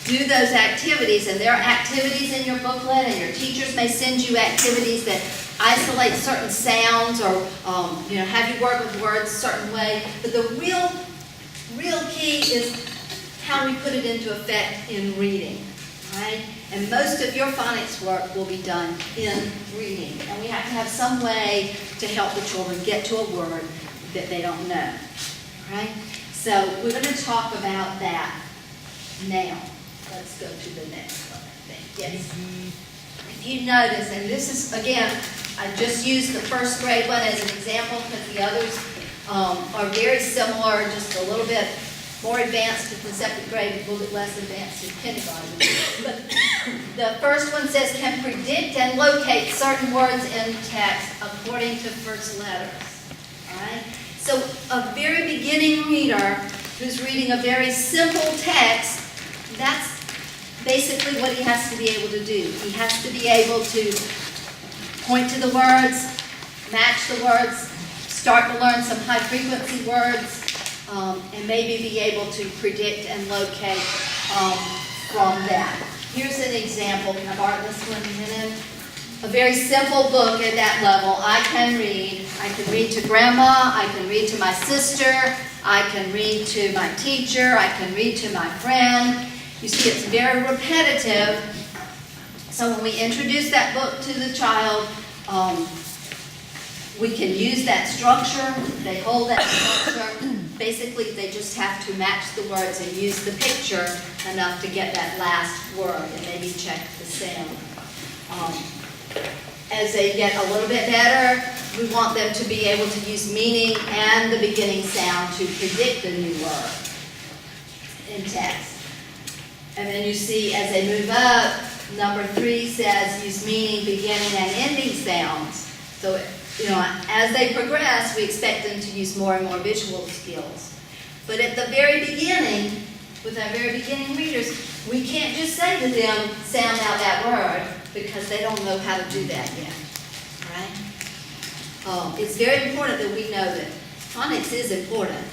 do those activities, and there are activities in your booklet, and your teachers may send you activities that isolate certain sounds or have you work with words a certain way, but the real key is how we put it into effect in reading, right? And most of your phonics work will be done in reading. And we have to have some way to help the children get to a word that they don't know, right? So we're going to talk about that now. Let's go to the next one, I think. Yes. If you notice, and this is, again, I just used the first grade one as an example because the others are very similar, just a little bit more advanced in the 2nd grade, a little bit less advanced in kindergarten. But the first one says, can predict and locate certain words in text according to first letters. All right? So a very beginning reader who's reading a very simple text that's basically what he has to be able to do. He has to be able to point to the words, match the words, start to learn some high-frequency words, and maybe be able to predict and locate from that. Here's an example. Can I borrow this one a minute? A very simple book at that level. I can read. I can read to grandma. I can read to my sister. I can read to my teacher. I can read to my friend. You see, it's very repetitive. So when we introduce that book to the child, we can use that structure. They hold that structure. Basically, they just have to match the words and use the picture enough to get that last word and maybe check the sound. As they get a little bit better, we want them to be able to use meaning and the beginning sound to predict the new word in text. And then you see as they move up, number 3 says use meaning, beginning, and ending sounds. So, as they progress, we expect them to use more and more visual skills. But at the very beginning, with our very beginning readers, we can't just say to them, sound out that word, because they don't know how to do that yet, right? It's very important that we know that phonics is important,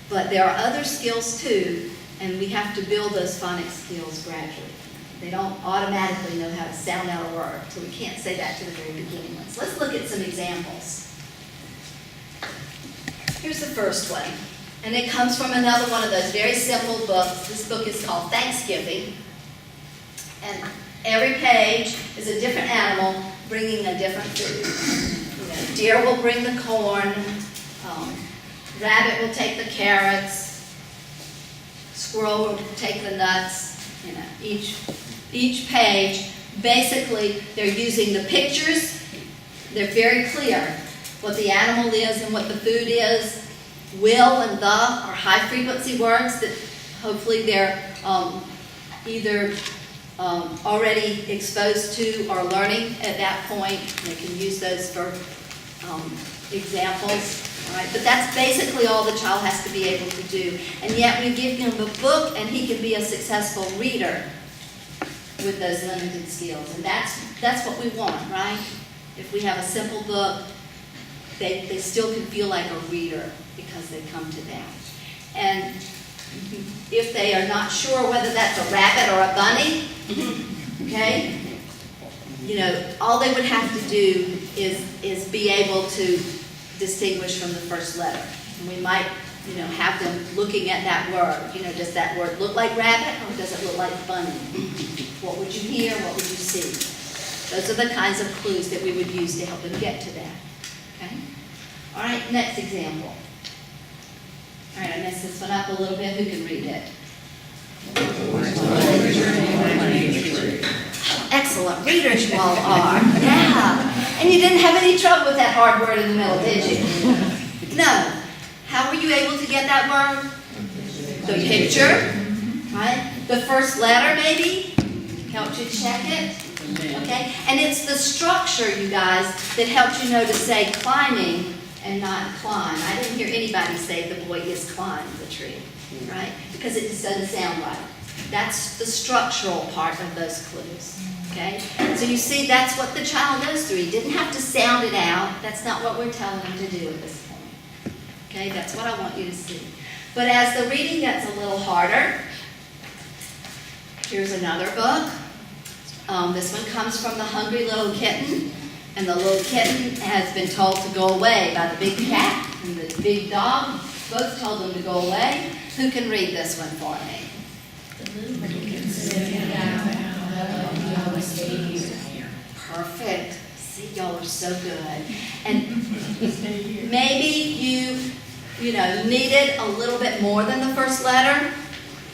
but there are other skills too, and we have to build those phonics skills gradually. They don't automatically know how to sound out a word, so we can't say that to the very beginning ones. Let's look at some examples. Here's the first one, and it comes from another one of those very simple books. This book is called Thanksgiving, and every page is a different animal bringing a different food. Deer will bring the corn, rabbit will take the carrots, squirrel will take the nuts. Each page, basically, they're using the pictures. They're very clear what the animal is and what the food is. Will and the are high-frequency words that hopefully they're either already exposed to or learning at that point. They can use those for examples. All right? But that's basically all the child has to be able to do. And yet we give him the book and he can be a successful reader with those limited skills. And that's what we want, right? If we have a simple book, they still can feel like a reader because they come to that. And if they are not sure whether that's a rabbit or a bunny, okay, all they would have to do is be able to distinguish from the first letter. And we might, have them looking at that word. Does that word look like rabbit or does it look like bunny? What would you hear? What would you see? Those are the kinds of clues that we would use to help them get to that. Okay? All right, next example. All right, I messed this one up a little bit. Who can read it? Excellent readers you all are. Yeah. And you didn't have any trouble with that hard word in the middle, did you? No. How were you able to get that word? The picture, right? The first letter, maybe? Helped you check it? Okay? And it's the structure, you guys, that helps you know to say climbing and not climb. I didn't hear anybody say the boy is climbing the tree, right? Because it just doesn't sound right. That's the structural part of those clues, okay? So you see, that's what the child goes through. He didn't have to sound it out. That's not what we're telling him to do at this point, okay? That's what I want you to see. But as the reading gets a little harder, here's another book. This one comes from The Hungry Little Kitten. And the little kitten has been told to go away by the big cat and the big dog. Both told him to go away. Who can read this one for me? Perfect. See, y'all are so good. And maybe you needed a little bit more than the first letter,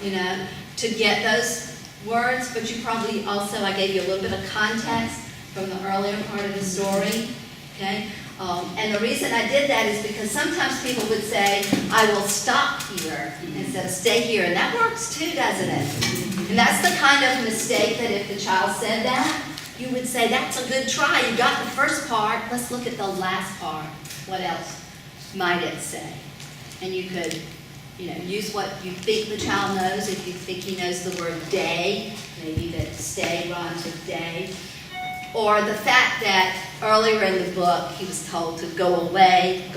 to get those words, but you probably also, I gave you a little bit of context from the earlier part of the story, okay? And the reason I did that is because sometimes people would say, I will stop here instead of stay here, and that works too, doesn't it? And that's the kind of mistake that if the child said that, you would say, that's a good try. You got the first part, let's look at the last part. What else might it say? And you could You know, use what you think the child knows. If you think he knows the word day, maybe that stay rhymes with day. Or the fact that earlier in the book he was told to go away,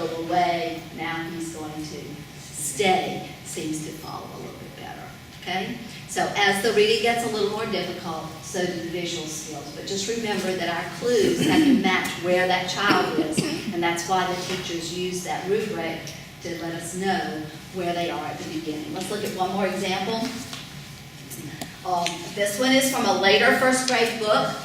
now he's going to stay, seems to follow a little bit better, okay? So as the reading gets a little more difficult, so do the visual skills. But just remember that our clues have to match where that child is, and that's why the teachers use that rubric to let us know where they are at the beginning. Let's look at one more example. This one is from a later first grade book.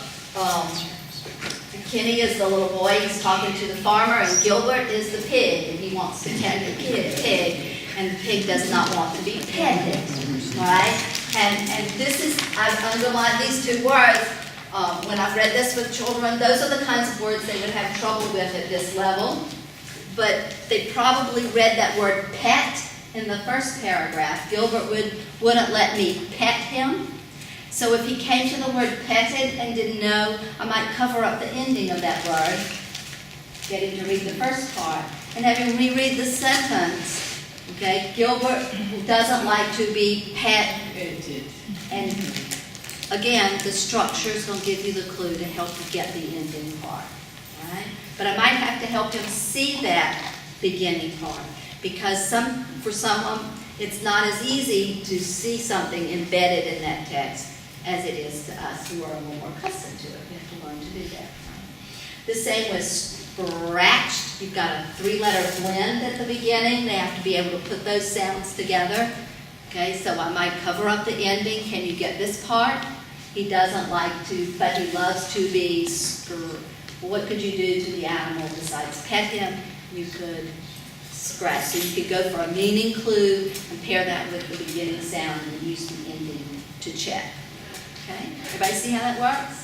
Kenny is the little boy, he's talking to the farmer, and Gilbert is the pig, and he wants to pet the pig, and the pig does not want to be petted, all right? And this is, I've underlined these two words. When I've read this with children, those are the kinds of words they would have trouble with at this level, but they probably read that word pet in the first paragraph. Gilbert wouldn't let me pet him. So if he came to the word petted and didn't know, I might cover up the ending of that word, get him to read the first part, and have him reread the sentence. Okay, Gilbert doesn't like to be petted. And again, the structure is going to give you the clue to help you get the ending part. All right? But I might have to help him see that beginning part, because for someone, it's not as easy to see something embedded in that text as it is to us who are a little more accustomed to it. We have to learn to do that. Right? The same with scratched. You've got a 3-letter blend at the beginning. They have to be able to put those sounds together. Okay, so I might cover up the ending. Can you get this part? He doesn't like to, but he loves to be what could you do to the animal besides pet him? You could scratch. So you could go for a meaning clue and pair that with the beginning sound and use the ending to check. Okay, everybody see how that works?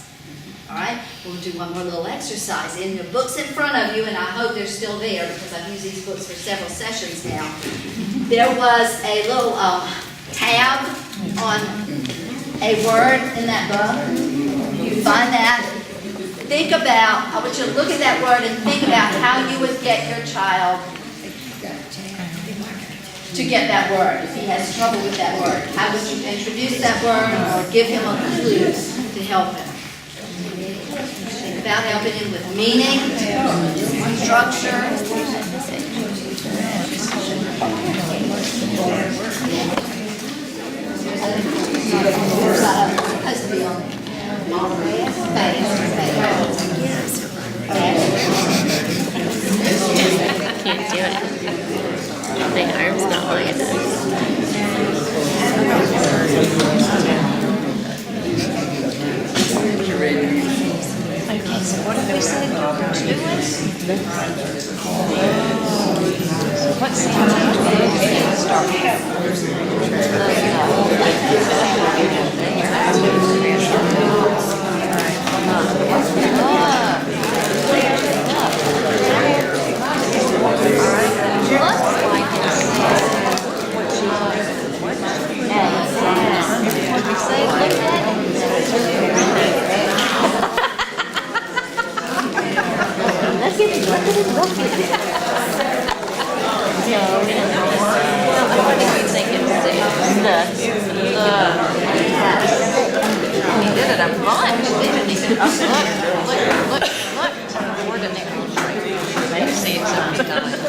All right, we'll do one more little exercise. In your books in front of you, and I hope they're still there because I've used these books for several sessions now, there was a little tab on a word in that book. You find that. Think about, I want you to look at that word and think about how you would get your child to get that word. If he has trouble with that word, how would you introduce that word or give him a clue to help him? Think about helping him with meaning, structure. Can't do it. My arm's not long enough. Okay, so what did we say Gilbert's doing? What sound did you start He did it a bunch, didn't he? Look. Ordinary. Maybe see it so many times.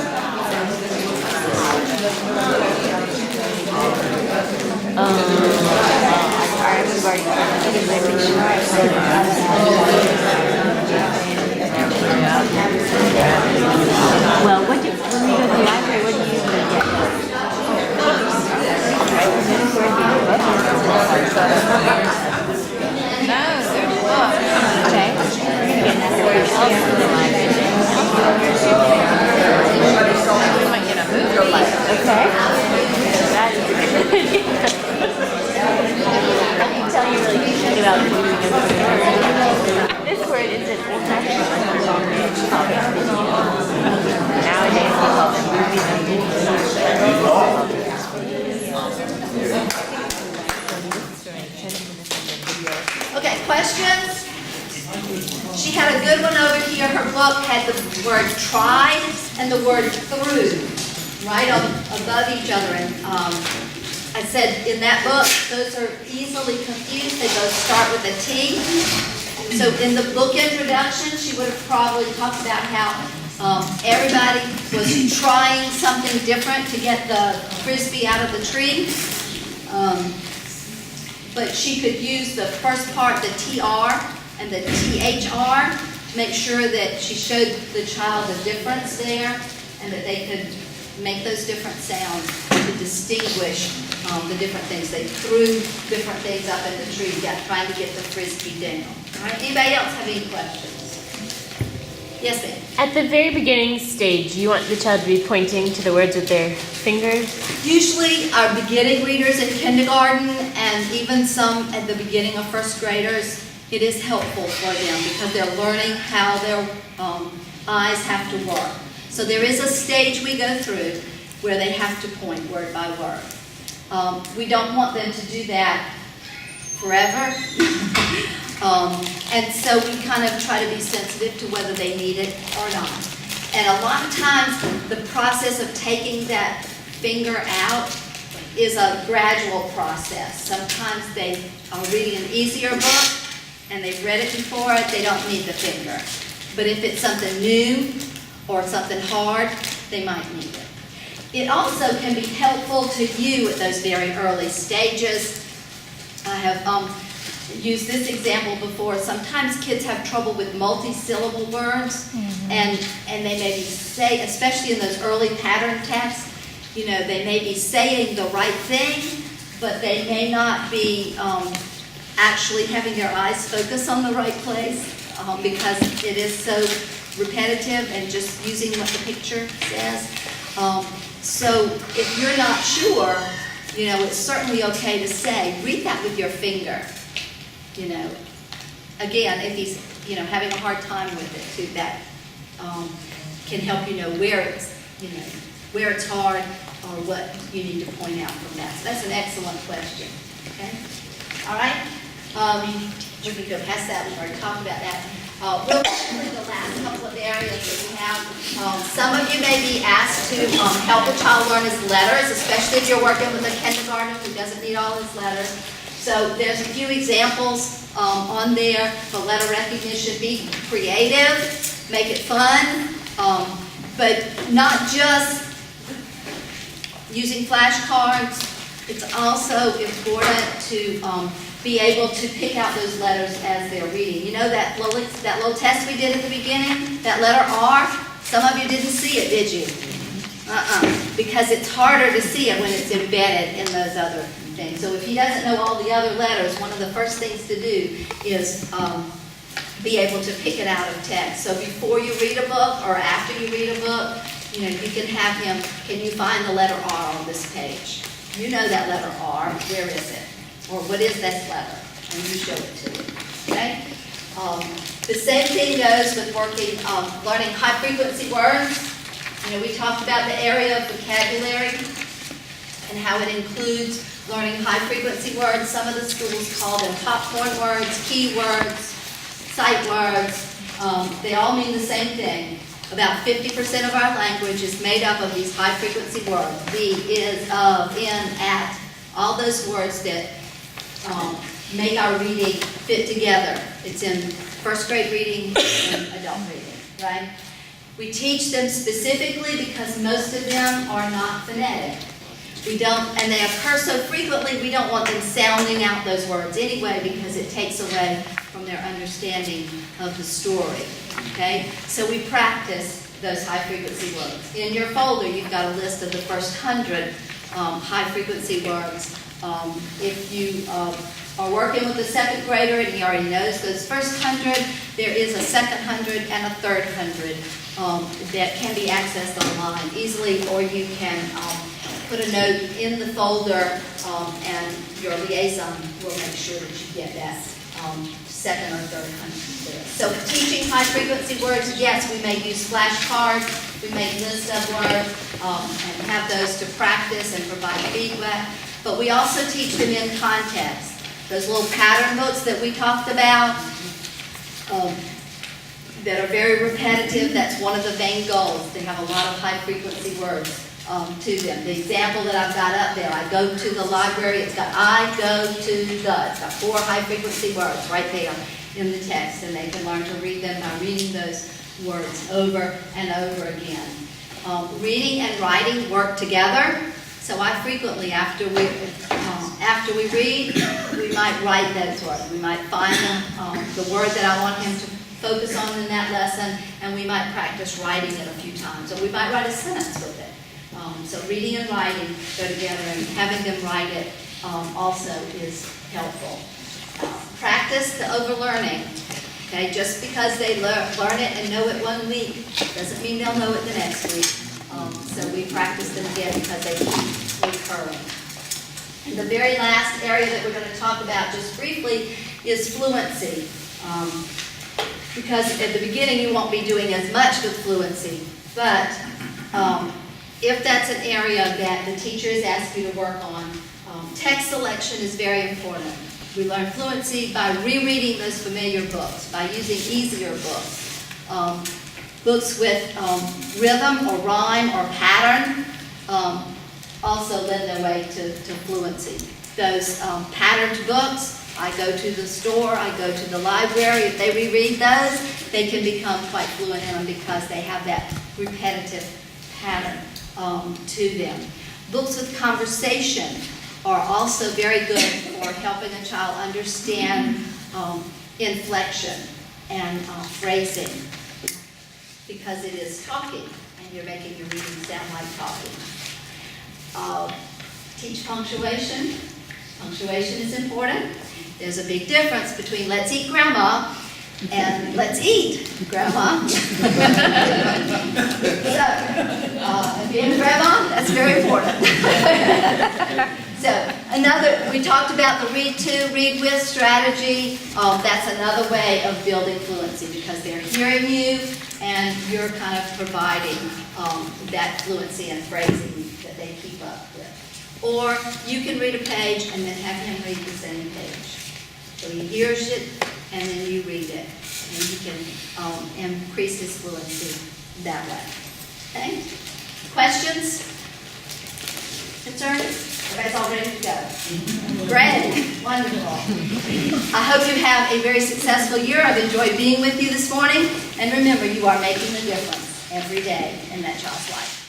Well, when you go to the library, what do you usually get? No, there's a book. Okay. We might get a movie. Okay. That is a good idea. I can tell you really think about moving this word is an old-fashioned nowadays we call them movies and videos. Okay, questions? She had a good one over here. Her book had the word tried and the word through. right above each other. And I said in that book, those are easily confused. They both start with a T. So in the book introduction, she would have probably talked about how everybody was trying something different to get the frisbee out of the tree. But she could use the first part, the TR and the THR, to make sure that she showed the child the difference there and that they could make those different sounds to distinguish the different things. They threw different things up in the tree, trying to get the frisbee down. All right, anybody else have any questions? Yes, ma'am. At the very beginning stage, you want the child to be pointing to the words with their fingers? Usually our beginning readers in kindergarten and even some at the beginning of first graders, it is helpful for them because they're learning how their eyes have to work. So there is a stage we go through where they have to point word by word. We don't want them to do that forever. And so we kind of try to be sensitive to whether they need it or not. And a lot of times the process of taking that finger out is a gradual process. Sometimes they are reading an easier book and they've read it before, they don't need the finger. But if it's something new or something hard, they might need it. It also can be helpful to you at those very early stages. I have used this example before. Sometimes kids have trouble with multi-syllable words, and they maybe say, especially in those early pattern tests, you know, they may be saying the right thing, but they may not be actually having their eyes focus on the right place because it is so repetitive and just using what the picture says. So if you're not sure, you know, it's certainly okay to say, read that with your finger. You know, again, if he's, you know, having a hard time with it too, that can help you know where it's, you know, where it's hard or what you need to point out from that. So that's an excellent question. Okay, all right. We can go past that. We've already talked about that. Real quickly, the last couple of areas that we have. Some of you may be asked to help a child learn his letters, especially if you're working with a kindergartner who doesn't need all his letters. So there's a few examples on there for letter recognition. Be creative, make it fun, but not just using flashcards. It's also important to be able to pick out those letters as they're reading. You know that little test we did at the beginning, that letter R? Some of you didn't see it, did you? Because it's harder to see it when it's embedded in those other things. So if he doesn't know all the other letters, one of the first things to do is be able to pick it out of text. So before you read a book or after you read a book, you know, you can have him, can you find the letter R on this page? You know that letter R, where is it? Or what is this letter? And you show it to him, okay? The same thing goes with working, learning high-frequency words. You know, we talked about the area of vocabulary and how it includes learning high-frequency words. Some of the schools call them popcorn words, key words, sight words. They all mean the same thing. About 50% of our language is made up of these high-frequency words. Be, is, of, in, at, all those words that make our reading fit together. It's in first grade reading and adult reading, right? We teach them specifically because most of them are not phonetic. We don't, and they occur so frequently, we don't want them sounding out those words anyway because it takes away from their understanding of the story, okay? So we practice those high-frequency words. In your folder, you've got a list of the first 100 high-frequency words. If you are working with a second grader and he already knows those first 100, there is a second 100 and a third 100 that can be accessed online easily, or you can put a note in the folder and your liaison will make sure that you get that second or third 100 there. So teaching high-frequency words, yes, we may use flashcards, we may list of words and have those to practice and provide feedback. But we also teach them in context. Those little pattern books that we talked about that are very repetitive, that's one of the main goals. They have a lot of high-frequency words to them. The example that I've got up there, I go to the library, it's got I go to the, it's got 4 high-frequency words right there in the text, and they can learn to read them by reading those words over and over again. Reading and writing work together, so I frequently, after we read, we might write those words. We might find the word that I want him to focus on in that lesson, and we might practice writing it a few times, or we might write a sentence with it. So reading and writing go together, and having them write it also is helpful. Practice the overlearning. Okay, just because they learn it and know it one week doesn't mean they'll know it the next week. So we practice them again because they keep recurring. And the very last area that we're going to talk about just briefly is fluency. Because at the beginning you won't be doing as much with fluency, but if that's an area that the teacher has asked you to work on, text selection is very important. We learn fluency by rereading those familiar books, by using easier books. Books with rhythm or rhyme or pattern also lend their way to fluency. Those patterned books, I go to the store, I go to the library, if they reread those, they can become quite fluent in them because they have that repetitive pattern to them. Books with conversation are also very good for helping a child understand inflection and phrasing, because it is talking and you're making your reading sound like talking. Teach punctuation. Punctuation is important. There's a big difference between let's eat grandma and let's eat grandma. So, being grandma, that's very important. So, we talked about the read to, read with strategy. That's another way of building fluency because they're hearing you and you're kind of providing that fluency and phrasing that they keep up with. Or you can read a page and then have him read the same page. So he hears it and then you read it. And you can increase his fluency that way. Okay? Questions? Concerns? Everybody's all ready to go. Great. Wonderful. I hope you have a very successful year. I've enjoyed being with you this morning. And remember, you are making a difference every day in that child's life.